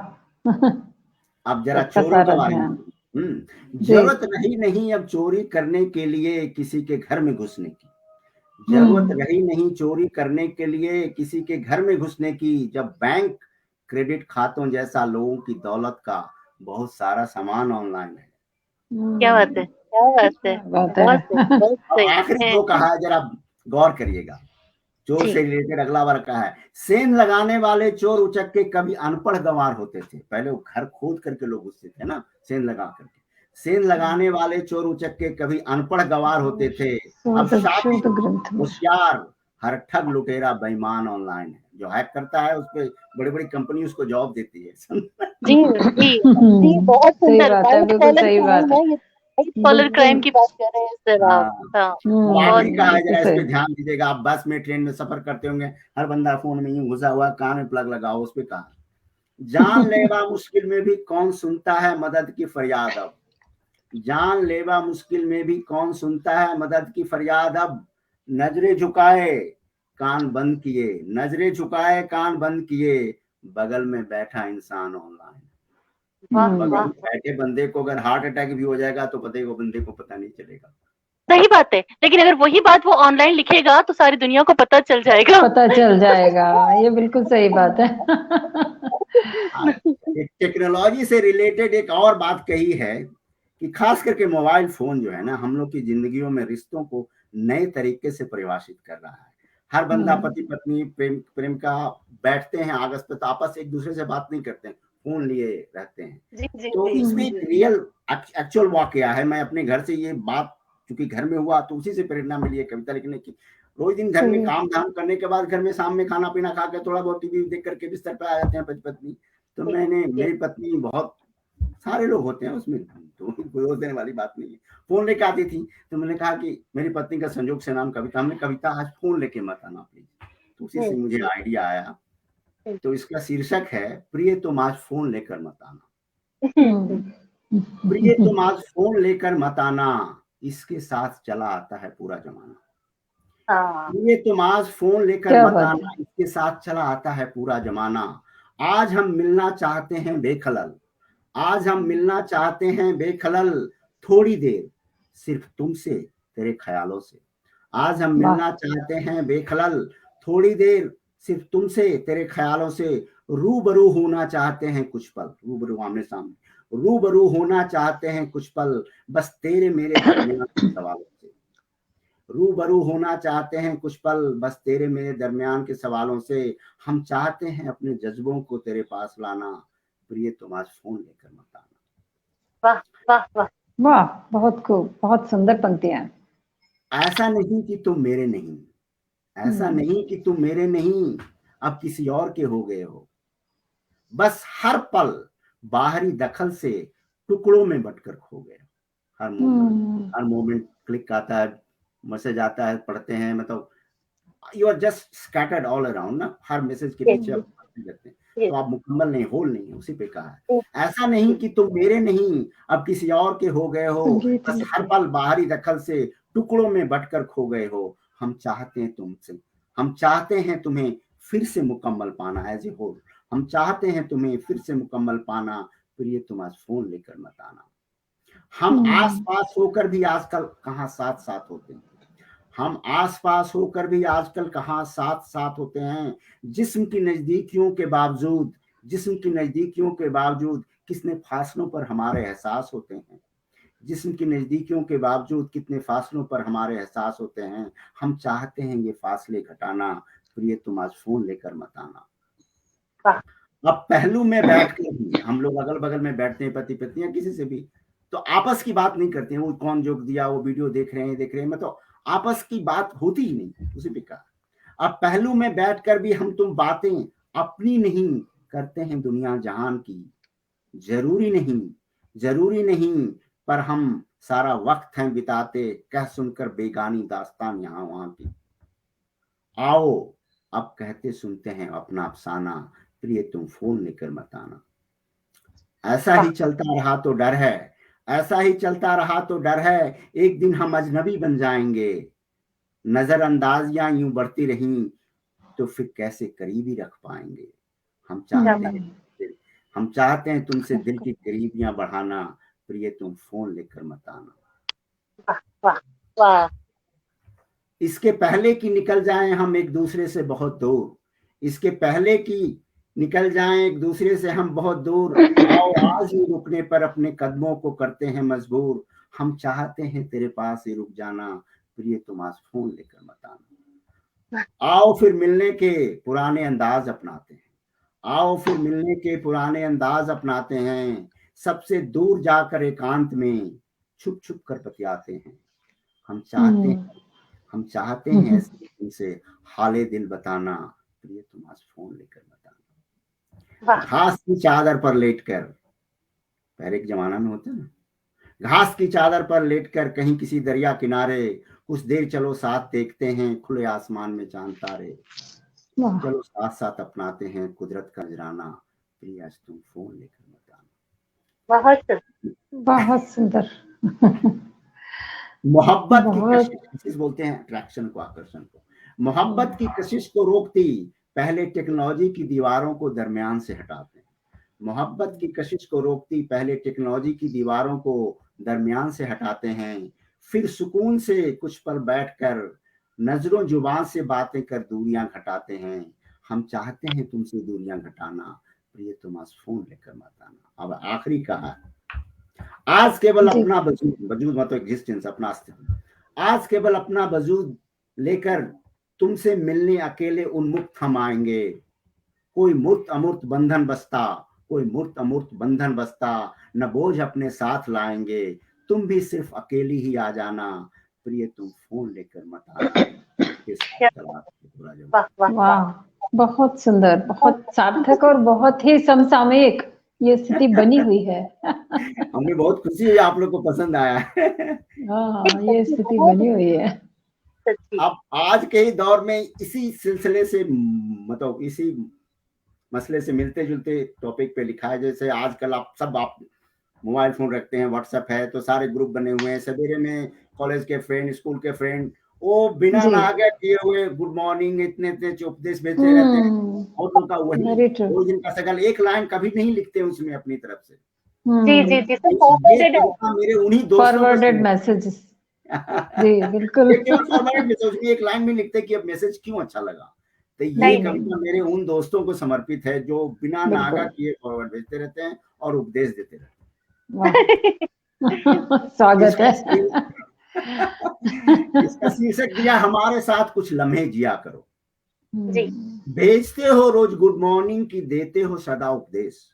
अब जरा सबका चोरों के सारा बारे ध्यान। में। जी। जरूरत नहीं अब चोरी करने के लिए किसी के घर में घुसने की। जरूरत हम्म रही नहीं चोरी करने के लिए किसी के घर में घुसने की, जब बैंक क्रेडिट खातों जैसा लोगों की दौलत का बहुत सारा सामान ऑनलाइन है। क्या बात है, क्या बात है, क्या बात बहुत सही, है। बहुत अब सही आखिरी है। जो कहा है जरा गौर करिएगा। चोर जी से रिलेटेड अगला वर्ग का है। सेंध लगाने वाले चोर उचक्के कभी अनपढ़ गंवार होते थे। पहले वो घर खोद करके लोग घुसते थे ना, सेंध लगा करके। सेंध लगाने वाले चोर उचक्के कभी अनपढ़ गंवार होते थे। अब शोध शातिर ग्रंथ में। होशियार हर ठग लुटेरा बेईमान ऑनलाइन है। जो हैक करता है उस पर बड़ी बड़ी कंपनी उसको जॉब देती है। जी जी जी, बहुत सही सुंदर। बात है, व्हाइट बिल्कुल कॉलर सही बात क्राइम है। है ये, व्हाइट कॉलर बिल्कुल। क्राइम की बात कर रहे हैं सर आप। हाँ। हाँ, अब बहुत आखिरी कहा है बिल्कुल जरा इस सही। पे ध्यान दीजिएगा। आप बस में ट्रेन में सफर करते होंगे, हर बंदा फोन में यूं घुसा हुआ, कान में प्लग लगाओ। उस पे कहा, जानलेवा मुश्किल में भी कौन सुनता है मदद की फरियाद अब। जानलेवा मुश्किल में भी कौन सुनता है मदद की फरियाद अब। नजरें झुकाए कान बंद किए, नजरें झुकाए कान बंद किए, बगल में बैठा इंसान ऑनलाइन। वाह बगल वाह। में बैठे बंदे को अगर हार्ट अटैक भी हो जाएगा तो बंदे को पता नहीं चलेगा। सही बात है, लेकिन अगर वही बात वो ऑनलाइन लिखेगा तो सारी दुनिया को पता चल जाएगा। पता चल जाएगा, ये बिल्कुल सही बात है। एक टेक्नोलॉजी से रिलेटेड एक और बात कही है कि खास करके मोबाइल फोन जो है ना, हम लोग की जिंदगियों में रिश्तों को नए तरीके से परिभाषित कर रहा है। हर बंदा पति पत्नी प्रेम का बैठते हैं आपस पे, तो आपस एक दूसरे से बात नहीं करते हैं, फोन लिए रहते हैं। जी जी तो जी इसमें एक रियल एक्चुअल वाकया है। मैं अपने घर से ये बात चूंकि घर में हुआ तो उसी से प्रेरणा मिली है कविता लिखने की। रोज दिन घर में काम धाम करने के बाद घर में शाम में खाना पीना खा के थोड़ा बहुत टीवी देख करके बिस्तर पे आ जाते हैं पति पत्नी। तो मैंने, मेरी पत्नी बहुत सारे लोग होते हैं उसमें, तो कोई और देने वाली बात नहीं है। फोन लेके आती थी तो मैंने कहा कि मेरी पत्नी का संयोग से नाम कविता, हमने कविता आज फोन लेके मत आना प्लीज। तो उसी से मुझे आइडिया आया। तो इसका शीर्षक है, प्रिय तुम आज फोन लेकर मत आना। प्रिय तुम आज फोन लेकर मत आना, इसके साथ चला आता है पूरा जमाना। प्रिय तुम आज फोन लेकर क्या मत बात आना, इसके साथ चला आता है पूरा जमाना। आज हम मिलना चाहते हैं बेखलल, आज हम मिलना चाहते हैं बेखलल, थोड़ी देर सिर्फ तुमसे तेरे ख्यालों से। आज हम वाह। मिलना चाहते हैं बेखलल, थोड़ी देर सिर्फ तुमसे तेरे ख्यालों से। रूबरू होना चाहते हैं कुछ पल, रूबरू आमने सामने, रूबरू होना चाहते हैं कुछ पल, बस तेरे मेरे दरमियान के सवालों से। रूबरू होना चाहते हैं कुछ पल, बस तेरे मेरे दरमियान के सवालों से। हम चाहते हैं अपने जज्बों को तेरे पास लाना, प्रिय तुम आज फोन लेकर मत आना। वाह वाह वाह वाह, बहुत खूब, बहुत सुंदर पंक्तियां। ऐसा नहीं कि तुम मेरे नहीं, ऐसा नहीं कि तुम मेरे नहीं, अब किसी और के हो गए हो। बस हर पल बाहरी दखल से टुकड़ों में बंटकर खो गए। हर मोमेंट क्लिक आता है, मैसेज आता है, पढ़ते हैं, मतलब you are just scattered all around ना, हर मैसेज के पीछे आप करते हैं, तो आप मुकम्मल नहीं, होल नहीं है, उसी पे कहा है। ऐसा नहीं कि तुम मेरे नहीं अब किसी और के हो गए हो, बस हर पल बाहरी दखल से टुकड़ों में बंटकर खो गए हो। हम चाहते हैं तुमसे, हम चाहते हैं तुम्हें फिर से मुकम्मल पाना एज ए होल, हम चाहते हैं तुम्हें फिर से मुकम्मल पाना, प्रिय तुम आज फोन लेकर मत आना। हम आस पास होकर भी आजकल कहाँ साथ साथ होते हैं, हम आस पास होकर भी आजकल कहाँ साथ साथ होते हैं। जिस्म की नजदीकियों के बावजूद, जिस्म की नजदीकियों के बावजूद कितने फासलों पर हमारे एहसास होते हैं, जिस्म की नजदीकियों के बावजूद कितने फासलों पर हमारे एहसास होते हैं। हम चाहते हैं ये फासले घटाना, प्रिय तुम आज फोन लेकर मत आना। अब पहलू में बैठ कर भी हम लोग अगल बगल में बैठते हैं, पति पत्नी या किसी से भी, तो आपस की बात नहीं करते हैं, वो कौन जोक दिया, वो वीडियो देख रहे हैं, मतलब आपस की बात होती ही नहीं, उसी पे कहा। अब पहलू में बैठकर भी हम तुम बातें अपनी नहीं करते हैं दुनिया जहान की। जरूरी नहीं पर हम सारा वक्त हैं बिताते, कह सुनकर बेगानी दास्तान यहाँ वहां की। आओ अब कहते सुनते हैं अपना अफसाना, प्रिय तुम फोन लेकर मत आना। ऐसा ही चलता रहा तो डर है, ऐसा ही चलता रहा तो डर है, एक दिन हम अजनबी बन जाएंगे। नजरअंदाजियां यूं बढ़ती रहीं तो फिर कैसे करीबी रख पाएंगे। हम चाहते हैं तुमसे दिल की करीबियां बढ़ाना, प्रिय तुम फोन लेकर मत आना। वाह वाह। इसके पहले कि निकल जाएं हम एक दूसरे से बहुत दूर, इसके पहले कि निकल जाएं एक दूसरे से हम बहुत दूर, आओ आज ही रुकने पर अपने कदमों को करते हैं मजबूर। हम चाहते हैं तेरे पास ही रुक जाना, प्रिय तुम आज फोन लेकर मत आना। आओ फिर मिलने के पुराने अंदाज अपनाते हैं, आओ फिर मिलने के पुराने अंदाज अपनाते हैं, सबसे दूर जाकर एकांत में छुप छुप कर बतियाते हैं। हम चाहते हैं ऐसे तुमसे हाले दिल बताना, प्रिय तुम आज फोन लेकर बताना। घास की चादर पर लेटकर, पहले के जमाना में होता ना, घास की चादर पर लेटकर कहीं किसी दरिया किनारे, कुछ देर चलो साथ देखते हैं खुले आसमान में चांद तारे। चलो साथ साथ अपनाते हैं कुदरत का नजराना, प्रिय आज तुम फोन लेकर बताना। बहुत सुंदर। मोहब्बत की कशिश बोलते हैं अट्रैक्शन को, आकर्षण को। मोहब्बत की कशिश को रोकती पहले टेक्नोलॉजी की दीवारों को दरमियान से हटाते हैं। मोहब्बत की कशिश को रोकती पहले टेक्नोलॉजी की दीवारों को दरमियान से हटाते हैं, फिर सुकून से कुछ पल बैठकर नजरों जुबान से बातें कर दूरियां घटाते हैं। हम चाहते हैं तुमसे दूरियां घटाना, प्रिय तुम आज फोन लेकर मत आना। अब आखिरी कहा, आज केवल अपना वजूद मतलब एग्जिस्टेंस, अपना अस्तित्व, आज केवल अपना वजूद लेकर तुमसे मिलने अकेले उन्मुक्त हम आएंगे। कोई मूर्त अमूर्त बंधन बसता, कोई मूर्त अमूर्त बंधन बसता, न बोझ अपने साथ लाएंगे। तुम भी सिर्फ अकेली ही आ जाना, प्रिय तुम फोन लेकर मत आना। वाह, बहुत सुंदर, बहुत सार्थक और बहुत ही समसामयिक ये स्थिति बनी हुई है। हमें बहुत खुशी है आप लोग को पसंद आया है। हाँ, ये स्थिति बनी हुई है। अब आज के ही दौर में इसी सिलसिले से, मतलब इसी मसले से मिलते जुलते टॉपिक पे लिखा है। जैसे आजकल आप मोबाइल फोन रखते हैं, व्हाट्सएप है, तो सारे ग्रुप बने हुए हैं। सवेरे में कॉलेज के फ्रेंड, स्कूल के फ्रेंड, वो बिना नागा किए हुए गुड मॉर्निंग इतने उपदेश भेजते रहते हैं। और उनका वही रोज इनका सगल एक लाइन कभी नहीं लिखते उसमें अपनी तरफ से। मेरे उन्हीं फॉरवर्डेड मैसेजेस। जी बिल्कुल। एक लाइन में लिखते कि अब मैसेज क्यों अच्छा लगा। तो ये कविता मेरे उन दोस्तों को समर्पित है जो बिना नागा किए फॉरवर्ड भेजते रहते हैं और उपदेश देते रहते हैं। स्वागत है। इसका शीर्षक दिया, हमारे साथ कुछ लम्हे जिया करो। भेजते हो रोज गुड मॉर्निंग की, देते हो सदा उपदेश।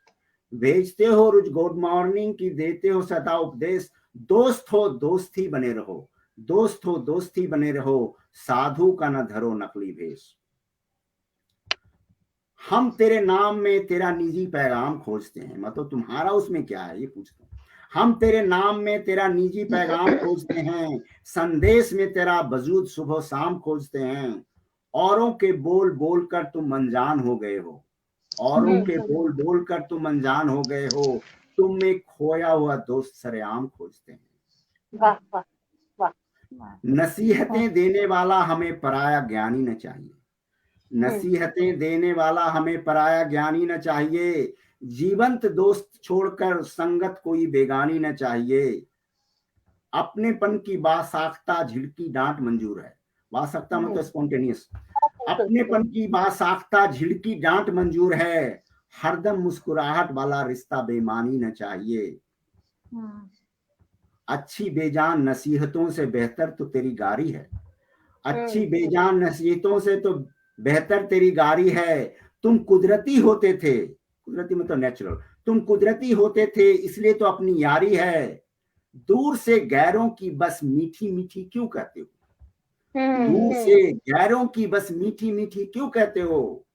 भेजते हो रोज गुड मॉर्निंग की, देते हो सदा उपदेश। दोस्त हो दोस्ती बने रहो, दोस्त हो दोस्ती बने रहो, साधु का न धरो नकली भेष। हम तेरे नाम में तेरा निजी पैगाम खोजते हैं, मतलब तुम्हारा उसमें क्या है ये पूछते हैं। हम तेरे नाम में तेरा निजी पैगाम खोजते हैं, संदेश में तेरा वजूद सुबह शाम खोजते हैं। औरों के बोल बोल कर तुम अनजान हो गए हो, औरों के बोल बोल कर तुम अनजान हो गए हो, तुम में खोया हुआ दोस्त सरेआम खोजते हैं। वाह वाह वाह। नसीहतें देने वाला हमें पराया ज्ञानी न चाहिए, नसीहतें देने वाला हमें पराया ज्ञानी न चाहिए, जीवंत दोस्त छोड़कर संगत कोई बेगानी न चाहिए। अपनेपन की बासाख्ता झिड़की डांट मंजूर है, बासाख्ता मतलब स्पॉन्टेनियस, अपनेपन की बासाख्ता झिड़की डांट मंजूर है, हरदम मुस्कुराहट वाला रिश्ता बेमानी न चाहिए। अच्छी बेजान नसीहतों से बेहतर तो तेरी गारी है, अच्छी बेजान नसीहतों से तो बेहतर तेरी गारी है। तुम कुदरती होते थे, कुदरती मतलब नेचुरल, तुम कुदरती होते थे इसलिए तो अपनी यारी है। दूर से गैरों की बस मीठी मीठी क्यों कहते हो, दूर से गैरों की बस मीठी मीठी क्यों कहते हो,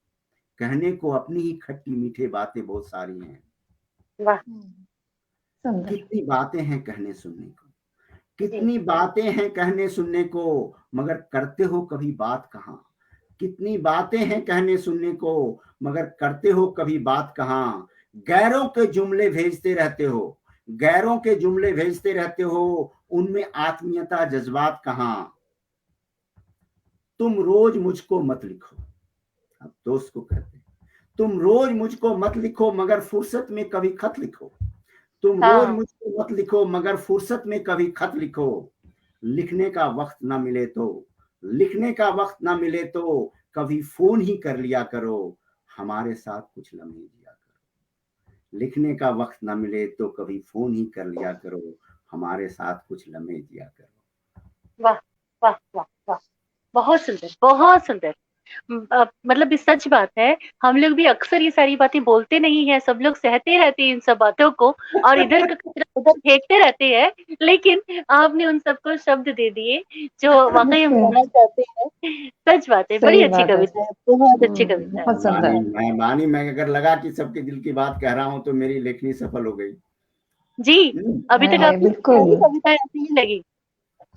कहने को अपनी ही खट्टी मीठे बातें बहुत सारी हैं। वाह। कितनी बातें हैं कहने सुनने को, कितनी बातें हैं कहने सुनने को, मगर करते हो कभी बात कहाँ। कितनी बातें हैं कहने सुनने को, मगर करते हो कभी बात कहाँ। गैरों के जुमले भेजते रहते हो, गैरों के जुमले भेजते रहते हो, उनमें आत्मीयता जज्बात कहाँ। तुम रोज मुझको मत लिखो, अब दोस्त को कहते हैं, तुम रोज मुझको मत लिखो मगर फुर्सत में कभी खत लिखो। तुम रोज मुझको मत लिखो मगर फुर्सत में कभी खत लिखो। लिखने का वक्त ना मिले तो, लिखने का वक्त ना मिले तो कभी फोन ही कर लिया करो, हमारे साथ कुछ लम्हे जिया करो। लिखने का वक्त ना मिले तो कभी फोन ही कर लिया करो, हमारे साथ कुछ लम्हे जिया करो। वाह वाह वाह वाह, बहुत सुंदर बहुत सुंदर। मतलब ये सच बात है, हम लोग भी अक्सर ये सारी बातें बोलते नहीं है, सब लोग सहते रहते हैं इन सब बातों को और इधर का कचरा उधर फेंकते रहते हैं, लेकिन आपने उन सबको शब्द दे दिए जो वाकई हम कहना चाहते हैं। सच बात है, बड़ी अच्छी कविता है, बहुत अच्छी कविता है। मेहरबानी, मैं अगर लगा कि सबके दिल की बात कह रहा हूँ तो मेरी लेखनी सफल हो गई जी। अभी तक आपकी सारी कविताएं ऐसी ही लगी।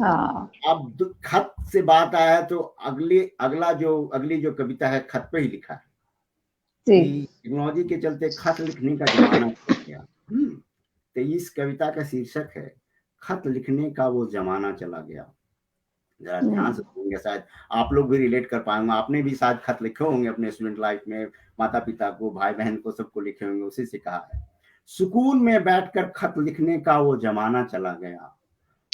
हाँ। अब खत से बात आया तो अगली जो कविता है खत पे ही लिखा है कि टेक्नोलॉजी के चलते खत लिखने का जमाना चल गया। तो इस कविता का शीर्षक है खत लिखने का वो जमाना चला गया। जरा ध्यान से सुनेंगे, शायद आप लोग भी रिलेट कर पाएंगे। आपने भी शायद खत लिखे होंगे अपने स्टूडेंट लाइफ में, माता पिता को, भाई बहन को, सबको लिखे होंगे। उसी से कहा है, सुकून में बैठकर खत लिखने का वो जमाना चला गया,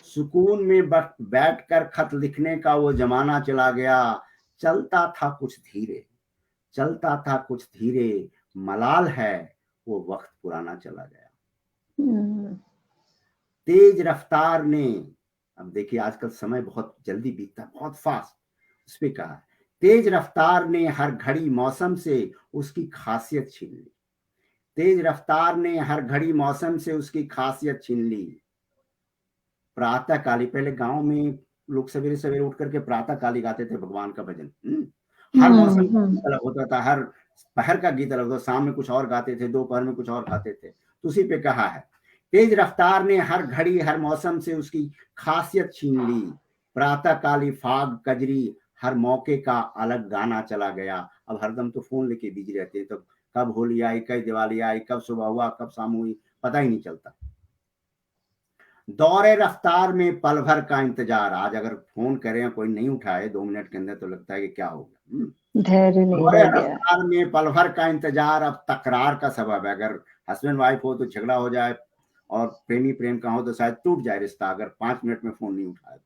सुकून में बैठकर खत लिखने का वो जमाना चला गया। चलता था कुछ धीरे, चलता था कुछ धीरे, मलाल है वो वक्त पुराना चला गया। तेज रफ्तार ने, अब देखिए आजकल समय बहुत जल्दी बीतता है, बहुत फास्ट। उस पे कहा, तेज रफ्तार ने हर घड़ी मौसम से उसकी खासियत छीन ली, तेज रफ्तार ने हर घड़ी मौसम से उसकी खासियत छीन ली। प्रातः काली, पहले गांव में लोग सवेरे सवेरे उठ करके प्रातः काली गाते थे भगवान का भजन। हर मौसम का गीत अलग होता था, हर पहर का गीत अलग होता, शाम में कुछ और गाते थे, दोपहर में कुछ और गाते थे। तो उसी पे कहा है, तेज रफ्तार ने हर घड़ी हर मौसम से उसकी खासियत छीन ली। प्रातः काली फाग कजरी हर मौके का अलग गाना चला गया। अब हरदम तो फोन लेके बिजी रहते हैं, तो कब होली आई, कब दिवाली आई, कब सुबह हुआ, कब शाम हुई, पता ही नहीं चलता। दौरे रफ्तार में पल भर का इंतजार, आज अगर फोन करें कोई नहीं उठाए 2 मिनट के अंदर तो लगता है कि क्या हो गया। धैर्य नहीं दौरे रह गया। रफ्तार में पल भर का इंतजार अब तकरार का सबब है। अगर हस्बैंड वाइफ हो तो झगड़ा हो जाए, और प्रेमी प्रेम का हो तो शायद टूट जाए रिश्ता, अगर 5 मिनट में फोन नहीं उठाए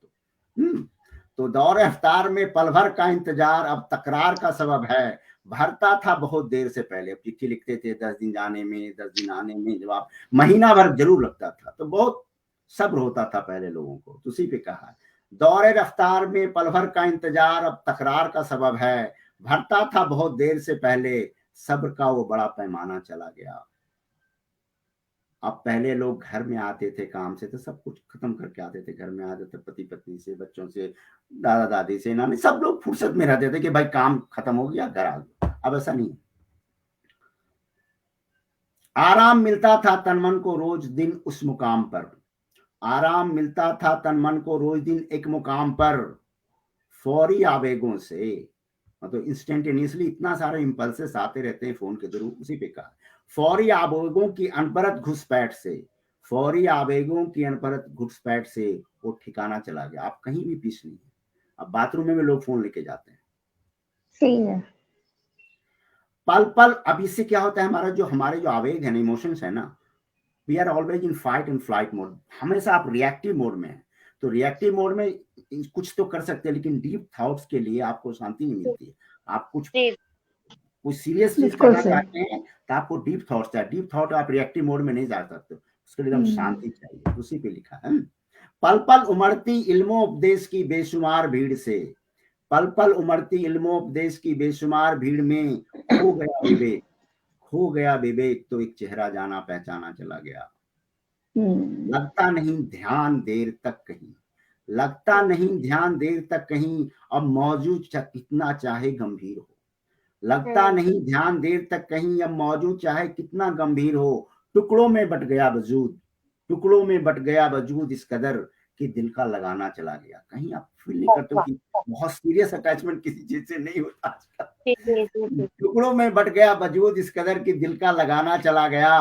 तो दौरे रफ्तार में पल भर का इंतजार अब तकरार का सबब है। भरता था बहुत देर से पहले, अब चिट्ठी लिखते थे 10 दिन जाने में, 10 दिन आने में, जवाब महीना भर जरूर लगता था, तो बहुत सब्र होता था पहले लोगों को। तो उसी पे कहा है, दौरे रफ्तार में पल भर का इंतजार अब तकरार का सबब है। भरता था बहुत देर से पहले, सब्र का वो बड़ा पैमाना चला गया। अब पहले लोग घर में आते थे काम से तो सब कुछ खत्म करके आते थे, घर में आते थे पति पत्नी से, बच्चों से, दादा दादी से, नानी, सब लोग फुर्सत में रहते थे कि भाई काम खत्म हो गया घर आ गया। अब ऐसा नहीं, आराम मिलता था तन मन को रोज दिन उस मुकाम पर, आराम मिलता था तन मन को रोज दिन एक मुकाम पर, फौरी आवेगों से, मतलब इंस्टेंटेनियसली इतना सारे इंपल्सेस आते रहते हैं फोन के थ्रू, उसी पे कहा फौरी आवेगों की अनपरत घुसपैठ से, फौरी आवेगों की अनपरत घुसपैठ से वो ठिकाना चला गया। आप कहीं भी पीस नहीं है। अब बाथरूम में भी लोग फोन लेके जाते हैं। सही है। पल पल, अब इससे क्या होता है, हमारे जो आवेग है ना, इमोशंस है ना, we are always in fight and flight mode. हमेशा आप रिएक्टिव मोड में है, तो रिएक्टिव मोड में कुछ तो कर सकते हैं, लेकिन डीप थॉट्स के लिए आपको शांति नहीं मिलती है। आप कुछ सीरियस चीज बिल्कुल करना सही। चाहते हैं तो आपको डीप थॉट्स चाहिए। डीप थॉट आप रिएक्टिव मोड में नहीं जा सकते, उसके लिए एकदम शांति चाहिए। उसी पे लिखा है, पल पल उमड़ती इल्मोपदेश की बेशुमार भीड़ से, पल पल उमड़ती इल्मोपदेश की बेशुमार भीड़ में खो गया विवेक, खो गया विवेक तो एक चेहरा जाना पहचाना चला गया। लगता नहीं ध्यान देर तक कहीं, लगता नहीं ध्यान देर तक कहीं, अब मौजूद कितना चाहे गंभीर हो, लगता नहीं ध्यान देर तक कहीं, अब मौजूद चाहे कितना गंभीर हो, टुकड़ों में बट गया वजूद, टुकड़ों में बट गया वजूद इस कदर कि दिल का लगाना चला गया। कहीं आप फील नहीं करते हो कि बहुत सीरियस अटैचमेंट किसी चीज से नहीं होता आजकल। टुकड़ों में बट गया वजूद इस कदर कि दिल का लगाना चला गया।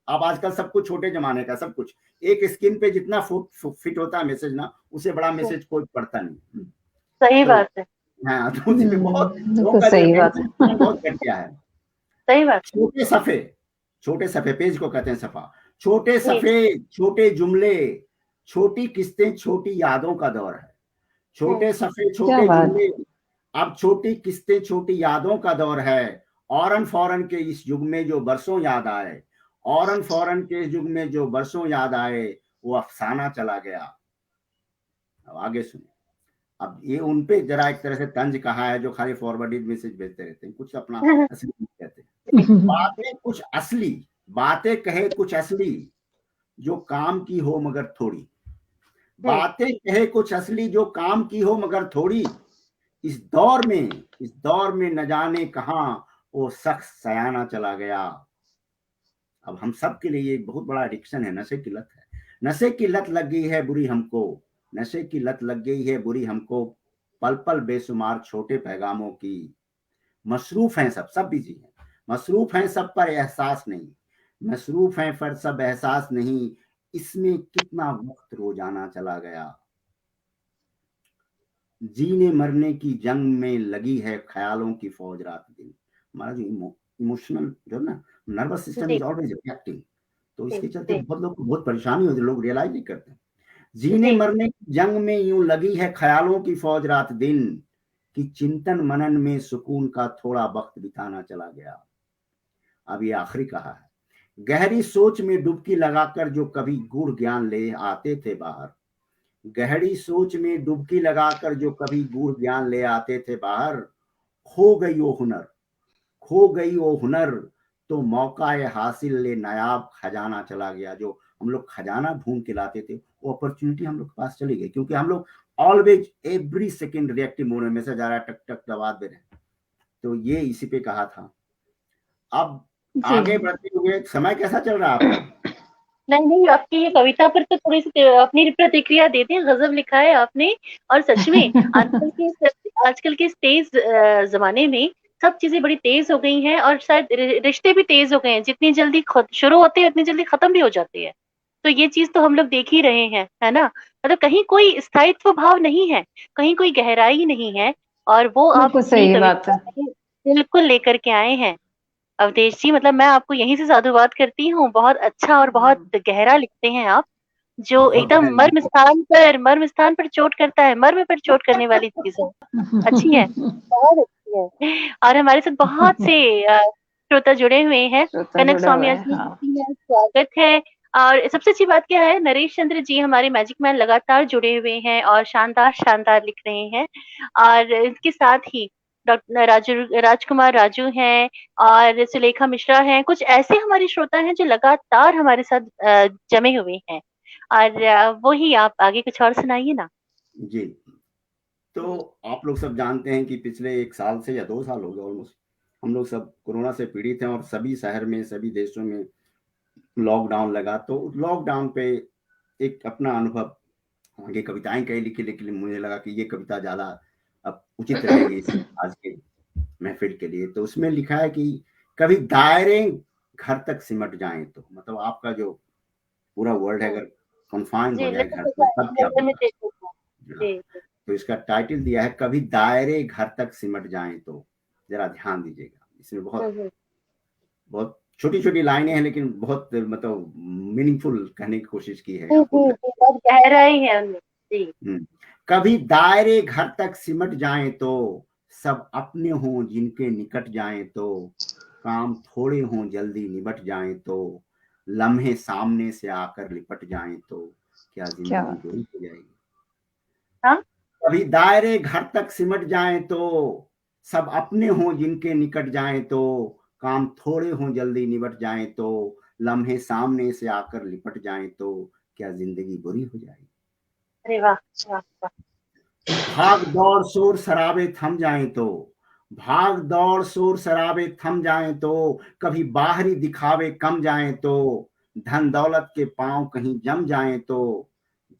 अब आजकल सब कुछ छोटे जमाने का, सब कुछ एक स्क्रीन पे जितना फिट होता है मैसेज ना, उससे बड़ा मैसेज कोई पढ़ता नहीं। सही तो बात है। हाँ, तो उसी पे बहुत लोगों बिल्कुल का जो सही बात attention है। span बहुत घट गया है। सही बात है। छोटे सफे पेज को कहते हैं सफा, छोटे जी सफे छोटे जुमले, छोटी किस्तें छोटी यादों का दौर है, छोटे सफे क्या छोटे बात। जुमले, अब छोटी किस्तें छोटी यादों का दौर है। औरन फौरन के इस युग में जो बरसों याद आए, औरन फौरन के इस युग में जो बरसों याद आए, वो अफसाना चला गया। अब आगे सुनिए। अब ये उनपे जरा एक तरह से तंज कहा है, जो खाली फॉरवर्डेड मैसेज भेजते रहते हैं, कुछ अपना असली नहीं कहते। बातें कुछ असली, बातें कहे कुछ असली, जो काम की हो मगर थोड़ी, बातें कहे कुछ असली जो काम की हो मगर थोड़ी, इस दौर में न जाने कहां वो शख्स सयाना चला गया। अब हम सब के लिए एक बहुत बड़ा एडिक्शन है, नशे की लत है, नशे की लत लग गई है बुरी हमको, नशे की लत लग गई है बुरी हमको, पल पल बेशुमार छोटे पैगामों की, मसरूफ हैं सब बिजी हैं, मसरूफ हैं सब पर एहसास नहीं, मसरूफ हैं पर सब एहसास नहीं, इसमें कितना वक्त रोजाना चला गया। जीने मरने की जंग में लगी है ख्यालों की फौज रात दिन। हमारा जो इमोशनल जो ना नर्वस सिस्टम जी इज ऑलवेज रिएक्टिंग, तो जी इसके चलते जी बहुत लोग को बहुत परेशानी होती है, लोग रियलाइज नहीं करते। जीने जी मरने की जंग में यूं लगी है ख्यालों की फौज रात दिन, कि चिंतन मनन में सुकून का थोड़ा वक्त बिताना चला गया। अब ये आखिरी कहा है, गहरी सोच में डुबकी लगाकर जो कभी गूढ़ ज्ञान ले आते थे बाहर, गहरी सोच में डुबकी लगाकर जो कभी गूढ़ ज्ञान ले आते थे बाहर, खो गई वो हुनर, खो गई वो हुनर, तो मौका ये हासिल ले नायाब खजाना चला गया। जो हम लोग खजाना ढूंढ के लाते थे, वो अपॉर्चुनिटी हम लोग के पास चली गई, क्योंकि हम लोग always every second reactive mode में मैसेज आ रहा है, टक टक दबा दे रहे हैं। तो ये इसी पे कहा था। अब जी। आगे बढ़ते हुए, समय कैसा चल रहा है आपका? नहीं नहीं, आपकी ये कविता पर तो थोड़ी सी अपनी प्रतिक्रिया देते हैं। गजब लिखा है आपने। और सच में आजकल के इस तेज जमाने में सब चीजें बड़ी तेज हो गई हैं, और शायद रिश्ते भी तेज हो गए हैं। जितनी जल्दी शुरू होते हैं उतनी जल्दी खत्म भी हो जाते हैं। तो ये चीज तो हम लोग देख ही रहे हैं, है ना। मतलब कहीं कोई स्थायित्व भाव नहीं है, कहीं कोई गहराई नहीं है, और वो आप बिल्कुल अपनी सही बात कविता है। में बिल्कुल लेकर के आए हैं। अवधेश जी, मतलब मैं आपको यहीं से साधुवाद करती हूँ। बहुत अच्छा और बहुत गहरा लिखते हैं आप, जो बहुत एकदम मर्म स्थान पर चोट करता है, मर्म पर चोट करने वाली चीज है। अच्छी है, बहुत अच्छी है। और हमारे साथ बहुत से श्रोता जुड़े हुए हैं। श्रोता कनक जुड़े हुए सौम्या हैं, जी, हाँ। स्वागत है। और सबसे अच्छी बात क्या है, नरेश चंद्र जी हमारे मैजिक मैन लगातार जुड़े हुए हैं और शानदार शानदार लिख रहे हैं। और इसके साथ ही डॉक्टर राजकुमार राजू हैं, और सुलेखा मिश्रा हैं। कुछ ऐसे हमारे श्रोता हैं जो लगातार हमारे साथ जमे हुए हैं। और वही आप आगे कुछ और सुनाइए ना। जी, तो आप लोग सब जानते हैं कि पिछले 1 साल से या 2 साल हो गए ऑलमोस्ट, हम लोग सब कोरोना से पीड़ित हैं, और सभी शहर में, सभी देशों में लॉकडाउन लगा, तो लॉकडाउन पे एक अपना अनुभव, आगे कविताएं कई लिखी, लेकिन मुझे लगा कि ये कविता ज्यादा अब उचित रहेगी आज के महफिल के लिए। तो उसमें लिखा है कि कभी दायरे घर तक सिमट जाएं तो, मतलब आपका जो पूरा वर्ल्ड है अगर कन्फाइन जी, हो जाए घर लिमिटेड में तब क्या होगा। लिमिटेशन है। हाँ, जी, जी। तो इसका टाइटल दिया है कभी दायरे घर तक सिमट जाएं तो, जरा ध्यान दीजिएगा। इसमें बहुत बहुत छोटी छोटी लाइनें हैं, लेकिन बहुत मतलब मीनिंगफुल कहने की कोशिश की है जी, आपको। जी, जी, बहुत गहराई है उनमें। जी। कभी दायरे घर तक सिमट जाएं तो, सब अपने हों जिनके निकट जाएं तो, काम थोड़े हों जल्दी निबट जाएं तो, लम्हे सामने से आकर लिपट जाएं तो, क्या क्या जिंदगी बुरी हो जाएगी। हाँ, कभी दायरे घर तक सिमट जाएं तो, सब अपने हों जिनके निकट जाएं तो, काम थोड़े हों जल्दी निबट जाएं तो, लम्हे सामने से आकर लिपट जाएं तो, क्या जिंदगी बुरी हो जाएगी। अरे वाह, वाह, वाह। भाग दौड़ शोर शराबे थम जाएं तो, भाग दौड़ शोर शराबे थम जाएं तो, कभी बाहरी दिखावे कम जाएं तो, धन दौलत के पांव कहीं जम जाएं तो,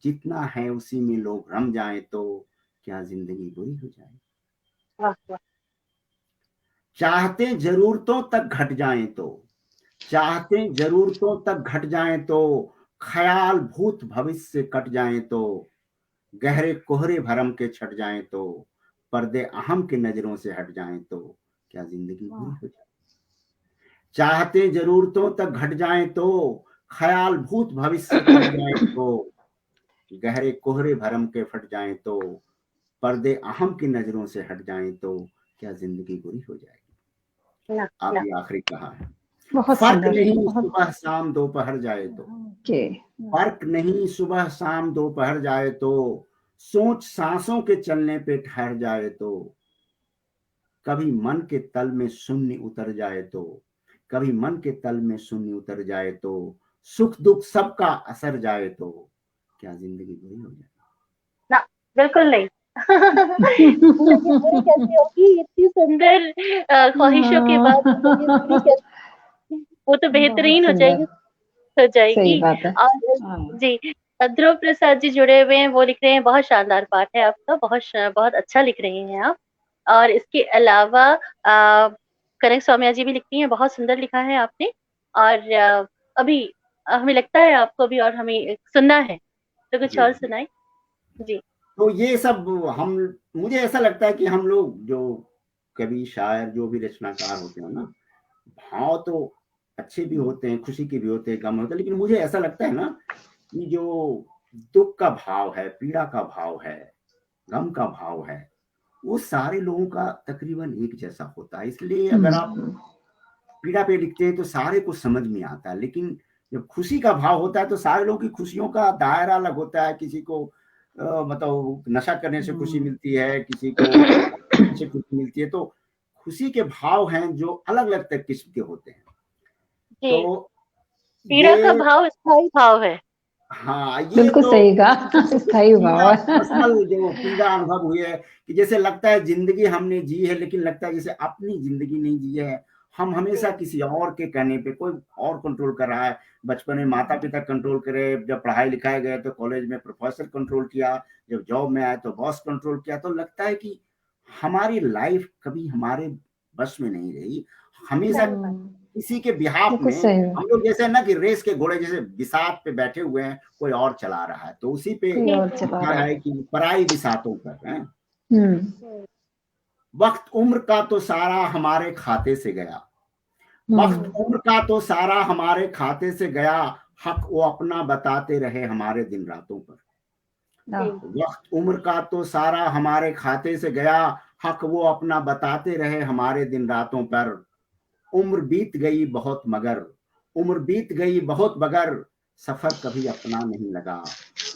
जितना है उसी में लोग रम जाएं तो, क्या जिंदगी बुरी हो जाए। वाह, वाह। चाहते जरूरतों तक घट जाएं तो, चाहते जरूरतों तक घट जाएं तो, ख्याल भूत भविष्य से कट जाएं तो, गहरे कोहरे भरम के छट जाएं तो, पर्दे अहम की नजरों से हट जाएं तो, क्या जिंदगी बुरी हो जाए। चाहते जरूरतों तक घट जाएं तो, ख्याल भूत भविष्य से कट जाएं तो, गहरे कोहरे भरम के फट जाएं तो, पर्दे अहम की नजरों से हट जाएं तो, क्या जिंदगी बुरी हो जाएगी। ना, आप ना। ये आखिरी कहा है। बहुत फर्क सुंदर, नहीं बहुत। सुबह शाम दोपहर जाए तो, के फर्क नहीं सुबह शाम दोपहर जाए तो, सोच सांसों के चलने पे ठहर जाए तो, कभी मन के तल में शून्य उतर जाए तो, कभी मन के तल में शून्य उतर जाए तो, सुख दुख सबका असर जाए तो, क्या जिंदगी बुरी हो जाए। ना, बिल्कुल नहीं। जिंदगी बुरी कैसी होगी इतनी सुंदर ख्वाहिशों के बाद जिंदगी बुरी कैसी, वो तो बहुत बेहतरीन हो सुंदर, जाएगी, हो सही जाएगी। बात है। और हाँ। जी, ध्रुव प्रसाद जी जुड़े हुए हैं, वो लिख रहे हैं बहुत शानदार पाठ है आपका, बहुत अच्छा लिख रहे हैं आप। और इसके अलावा कनक सौम्या जी भी लिखती हैं, बहुत सुंदर लिखा है आपने। और अभी हमें लगता है आपको भी और हमें सुनना है, तो कुछ और जी, सुनाए। जी। तो ये सब हम, मुझे ऐसा लगता है कि हम लोग जो कवि शायर जो भी रचनाकार होते हैं ना, भाव तो अच्छे भी होते हैं, खुशी के भी होते हैं, गम होते हैं, लेकिन मुझे ऐसा लगता है ना कि जो दुख का भाव है, पीड़ा का भाव है, गम का भाव है, वो सारे लोगों का तकरीबन एक जैसा होता है। इसलिए अगर आप पीड़ा पे लिखते हैं तो सारे को समझ में आता है, लेकिन जब खुशी का भाव होता है तो सारे लोगों की खुशियों का दायरा अलग होता है। किसी को मतलब नशा करने से खुशी मिलती है, किसी को से खुशी मिलती है। तो खुशी के भाव हैं जो अलग अलग तरह किस्म के होते हैं। जी, तो पीड़ा का ये, भाव स्थायी भाव है। हाँ, ये बिल्कुल तो सही कहा, स्थायी भाव पीड़ा, है। पर्सनल जो पीड़ा अनुभव हुई है कि जैसे लगता है जिंदगी हमने जी है, लेकिन लगता है जैसे अपनी जिंदगी नहीं जी है। हम हमेशा किसी और के कहने पे, कोई और कंट्रोल कर रहा है। बचपन में माता पिता कंट्रोल करे, जब पढ़ाई लिखाई गए तो कॉलेज में प्रोफेसर कंट्रोल किया, जब जॉब में आए तो बॉस कंट्रोल किया। तो लगता है कि हमारी लाइफ कभी हमारे बस में नहीं रही। हमेशा सही बात। किसी के बिहाफ बिल्कुल में सही। हम लोग जैसे ना कि रेस के घोड़े जैसे बिसात पे बैठे हुए हैं, कोई और चला रहा है, तो उसी पे कोई जी, और जी। चला लिखा रहा है। है कि पराई बिसातों पर है। हम्म, वक्त उम्र का तो सारा हमारे खाते से गया, वक्त उम्र का तो सारा हमारे खाते से गया, हक वो अपना बताते रहे हमारे दिन रातों पर। जी, वक्त उम्र का तो सारा हमारे खाते से गया, हक वो अपना बताते रहे हमारे दिन रातों पर। उम्र बीत गई बहुत मगर, उम्र बीत गई बहुत मगर, सफर कभी अपना नहीं लगा।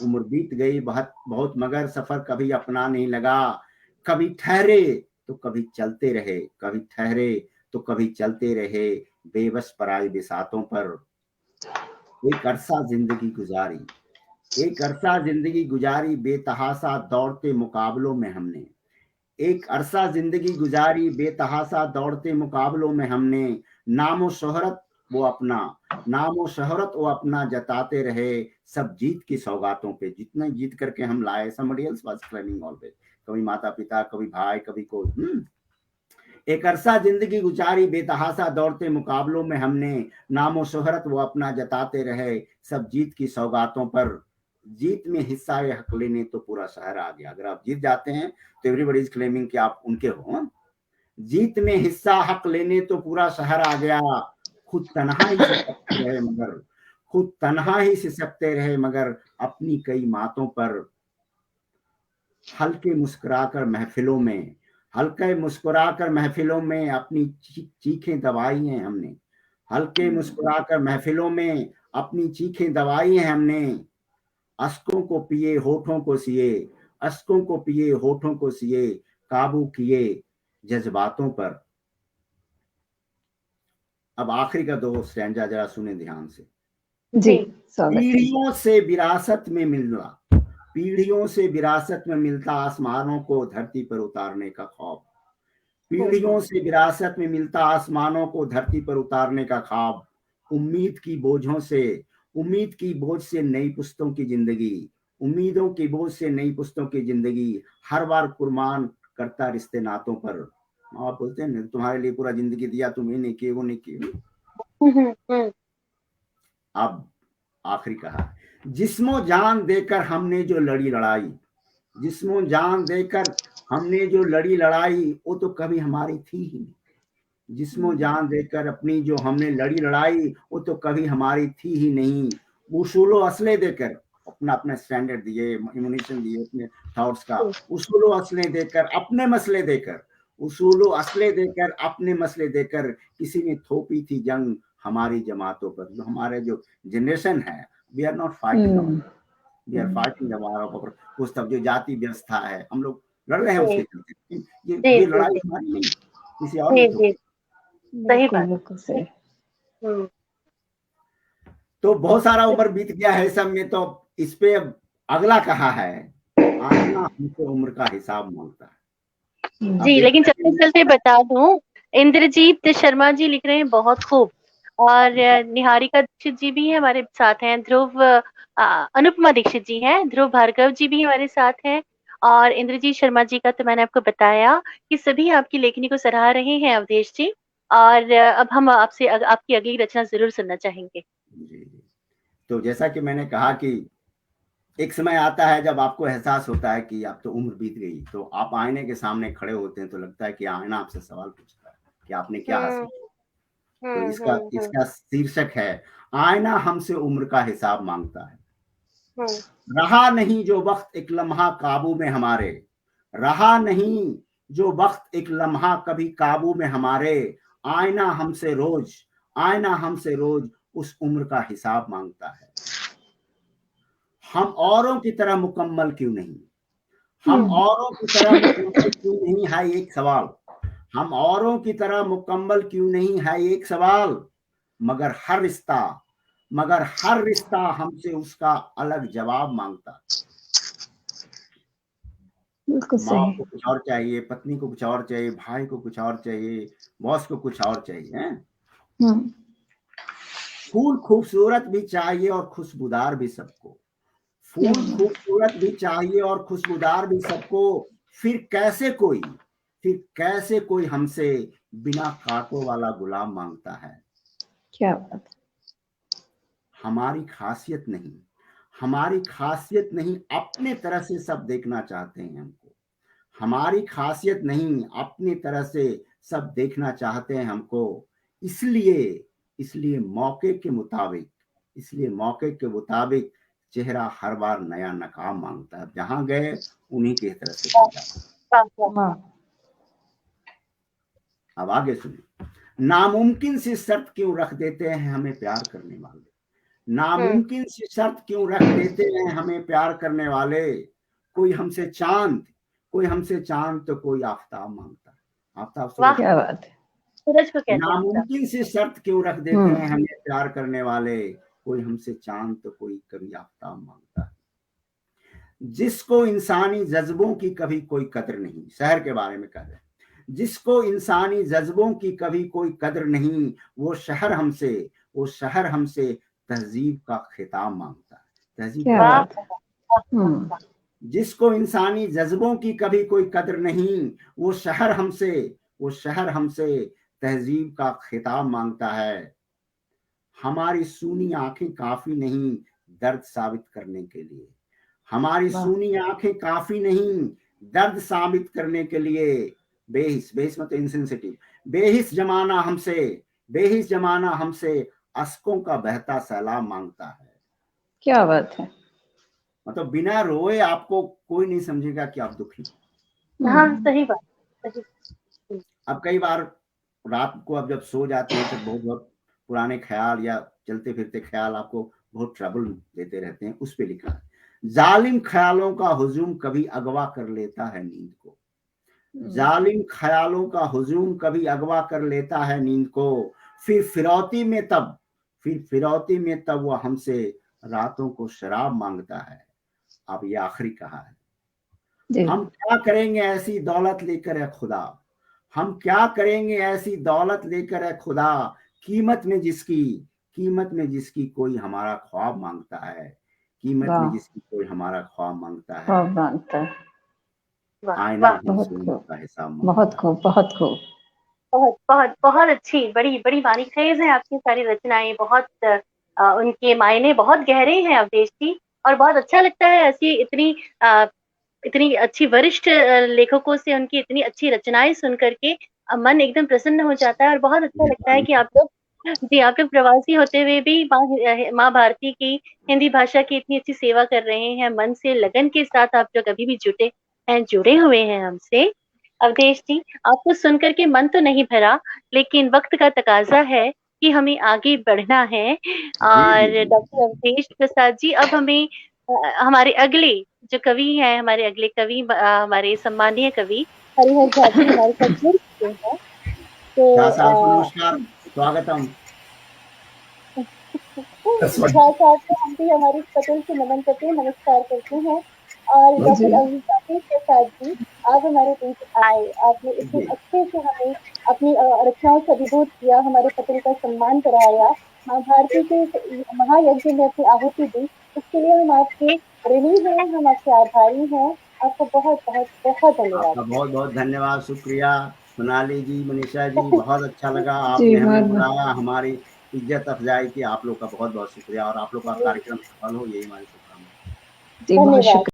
उम्र बीत गई बहुत बहुत मगर, सफर कभी अपना नहीं लगा। कभी ठहरे तो कभी चलते रहे, कभी ठहरे तो कभी चलते रहे, बेबस पराई बिसातों पर। एक अरसा जिंदगी गुजारी, एक अरसा जिंदगी गुजारी, बेतहासा दौड़ते मुकाबलों में हमने। एक अरसा जिंदगी गुजारी, बेतहासा दौड़ते मुकाबलों में हमने। नामो शोहरत वो अपना, नामो शोहरत वो अपना जताते रहे, सब जीत की सौगातों पे, जितना जीत करके हम लाए, somebody else was claiming always, कभी माता पिता, कभी भाई, कभी कोई। एक अरसा जिंदगी गुजारी बेतहासा दौड़ते मुकाबलों में हमने, नामो शोहरत वो अपना जताते रहे, सब जीत की सौगातों पर, जीत में हिस्सा हक लेने तो पूरा शहर आ गया। अगर आप जीत जाते हैं तो एवरीबॉडी इज क्लेमिंग कि आप उनके हो। जीत में हिस्सा हक लेने तो पूरा शहर आ गया, खुद तन्हा ही सिसकते रहे मगर, खुद तन्हा ही सिसकते रहे मगर, अपनी कई मातों पर हल्के मुस्कुराकर महफिलों में, हल्के मुस्कुराकर महफिलों में अपनी चीखें दबाई हैं हमने, हल्के मुस्कुराकर महफिलों में अपनी चीखें दबाई हैं हमने, अश्कों को पिए होठों को सिए, अश्कों को पिए होठों को सिए, काबू किए जज्बातों पर। अब आखिरी का 2 स्टैंजा जरा सुने ध्यान से। जी, पीढ़ियों से विरासत में मिलना, पीढ़ियों से विरासत में मिलता आसमानों को धरती पर उतारने का ख्वाब, पीढ़ियों से विरासत में मिलता आसमानों को धरती पर उतारने का ख्वाब, उम्मीद की बोझों से, उम्मीद की बोझ से नई पुश्तों की जिंदगी, उम्मीदों की बोझ से नई पुश्तों की जिंदगी, हर बार कुर्बान करता रिश्ते नातों पर। आप बोलते हैं तुम्हारे लिए पूरा जिंदगी दिया, तुम ये नहीं किए वो नहीं किए। अब आखिरी कहा, जिस्मो जान देकर हमने जो लड़ी लड़ाई, जिस्मो जान देकर हमने जो लड़ी लड़ाई, वो तो कभी हमारी थी ही नहीं। जिस्मो जान देकर अपनी जो हमने लड़ी लड़ाई, वो तो कभी हमारी थी ही नहीं। उसूलो असले देकर अपना अपना स्टैंडर्ड दिए, इम्यूनिशन दिए अपने थॉट्स का, उसूलो असले देकर अपने मसले देकर, उसूलो असले देकर अपने मसले देकर, किसी ने थोपी थी जंग हमारी जमातों पर। जो हमारे जो जनरेशन है, we are not fighting, we are fighting ऊपर कुछ तब जो जाति व्यवस्था है, हम लोग लड़ रहे हैं उसके चलते। ये लड़ाई हमारी नहीं, किसी और ने थोपी। सही बात, बिल्कुल सही। तो बहुत सारा उम्र बीत गया है सब में, तो इस पे अब अगला कहा है, आईना हमसे उम्र का हिसाब मांगता है। जी, लेकिन चलते चलते बता दूं, इंद्रजीत शर्मा जी लिख रहे हैं बहुत खूब, और निहारिका दीक्षित जी भी हमारे साथ हैं, ध्रुव अनुपमा दीक्षित जी हैं, ध्रुव भार्गव जी भी हमारे साथ हैं, और इंद्रजीत शर्मा जी का तो मैंने आपको बताया कि सभी आपकी लेखनी को सराह रहे हैं अवधेश जी। और अब हम आपसे आपकी अगली रचना जरूर सुनना चाहेंगे। तो जैसा कि मैंने कहा कि एक समय आता है जब आपको एहसास होता है कि अब तो उम्र बीत गई, तो आप आईने के सामने खड़े होते हैं तो लगता है कि आईना आपसे सवाल पूछता है कि आपने क्या हासिल किया। तो इसका शीर्षक है, आईना हमसे उम्र का हिसाब मांगता है। रहा नहीं जो वक्त एक लम्हा काबू में हमारे, रहा नहीं जो वक्त एक लम्हा कभी काबू में हमारे, आईना हमसे रोज, आईना हमसे रोज उस उम्र का हिसाब मांगता है। हम औरों की तरह मुकम्मल क्यों नहीं, हम औरों की तरह मुकम्मल क्यों नहीं है एक सवाल, हम औरों की तरह मुकम्मल क्यों नहीं है एक सवाल, मगर हर रिश्ता हमसे उसका अलग जवाब मांगता। माँ को कुछ और चाहिए, पत्नी को कुछ और चाहिए, भाई को कुछ और चाहिए, बॉस को कुछ और चाहिए। फूल खूबसूरत भी चाहिए और खुशबूदार भी सबको, फूल खूबसूरत भी चाहिए और खुशबूदार भी सबको, फिर कैसे कोई हमसे बिना कांटों वाला गुलाम मांगता है। क्या बात। हमारी खासियत नहीं अपने तरह से सब देखना चाहते हैं हमको, हमारी खासियत नहीं अपनी तरह से सब देखना चाहते हैं हमको, इसलिए मौके के मुताबिक चेहरा हर बार नया नकाब मांगता है। जहां गए उन्हीं की तरह से। अब आगे सुनिए, नामुमकिन सी शर्त क्यों रख देते हैं हमें प्यार करने वाले, नामुमकिन सी शर्त क्यों रख देते हैं हमें प्यार करने वाले, कोई हमसे चांद तो कोई आफताब मांगता है। आफताब क्या बात है, सूरज को कहते हैं। नामुमकिन सी शर्त क्यों रख देते हैं हमें प्यार करने वाले, कोई हमसे चांद तो कोई कभी आफताब मांगता है। जिसको इंसानी जज्बों की कभी कोई कदर नहीं, शहर के बारे में कह रहे हैं, जिसको इंसानी जज्बों की कभी कोई कदर नहीं, वो शहर हमसे वो शहर हमसे तहजीब का खिताब मांगता है। तहजीब क्या का बात है। जिसको इंसानी जज्बों की कभी कोई कदर नहीं, वो शहर हमसे तहजीब का खिताब मांगता है। हमारी सूनी आंखें काफी नहीं दर्द साबित करने के लिए, हमारी वाह। सूनी आंखें काफी नहीं दर्द साबित करने के लिए। बेहिस मतलब इनसेंसिटिव, बेहिस जमाना हमसे अश्कों का बहता सैलाब मांगता है। क्या बात है। मतलब बिना रोए आपको कोई नहीं समझेगा कि आप दुखी। हाँ, सही बात। अब कई बार रात को आप जब सो जाते हैं तब बहुत बहुत पुराने ख्याल या चलते फिरते ख्याल आपको बहुत ट्रबल देते रहते हैं। उस पे लिखा है, जालिम ख्यालों का हुजूम कभी अगवा कर लेता है नींद को, जालिम ख्यालों का हुजूम कभी अगवा कर लेता है नींद को, फिर फिरौती में तब वह हमसे रातों को शराब मांगता है। अब ये आखिरी कहा है, जी। हम क्या करेंगे ऐसी दौलत लेकर है खुदा, हम क्या करेंगे ऐसी दौलत लेकर है खुदा, कीमत में जिसकी कोई हमारा ख्वाब मांगता है, कीमत में वाह। जिसकी कोई हमारा ख्वाब मांगता है, खूब मांगता है। आईना वाह, हमसे बहुत उम्र खूब, का हिसाब बहुत मांगता है। खूब, बहुत खूब। बहुत बहुत बहुत अच्छी, बड़ी बड़ी बारीखेज हैं आपकी सारी रचनाएं, बहुत उनके मायने बहुत गहरे हैं अवधेश जी। और बहुत अच्छा लगता है ऐसी इतनी अच्छी वरिष्ठ लेखकों से उनकी इतनी अच्छी रचनाएं सुन करके मन एकदम प्रसन्न हो जाता है। और बहुत अच्छा लगता है कि आप लोग प्रवासी होते हुए भी माँ भारती की हिंदी भाषा की इतनी अच्छी सेवा कर रहे हैं। मन से लगन के साथ आप लोग अभी भी जुड़े हुए हैं हमसे। अवधेश जी, आपको सुनकर के मन तो नहीं भरा, लेकिन वक्त का तकाजा है कि हमें आगे बढ़ना है। और डॉक्टर अवधेश प्रसाद जी, अब हमें हमारे अगले जो कवि हैं, हमारे सम्मानीय कवि हरिहर झा जी हमारे साथ जुड़ चुके हैं। झा साहब को तो नमस्कार, स्वागतम। झा साहब को हम भी हमारी पटेल से नमन करते हैं, नमस्कार करते हैं। और डॉक्टर अवधेश प्रसाद जी, आप हमारे बीच आए, आपने इतने अच्छे से हमें अपनी रचनाओं से अभिभूत किया, हमारे पटेल का सम्मान कराया, माँ भारती के महायज्ञ में अपनी आहुति दी। इसके लिए हम आपके ऋणी हैं, हम आपके आभारी हैं। आपका बहुत बहुत बहुत धन्यवाद। आपका बहुत बहुत धन्यवाद, शुक्रिया सोनाली जी, मनीषा जी, बहुत अच्छा लगा जी, आपने हमें बहुत बुलाया, हमारी इज्जत अफजाई की। आप लोग का बहुत बहुत शुक्रिया और आप लोग का कार्यक्रम सफल हो, यही हमारी शुभकामनाएं। जी, बहुत शुक्रिया।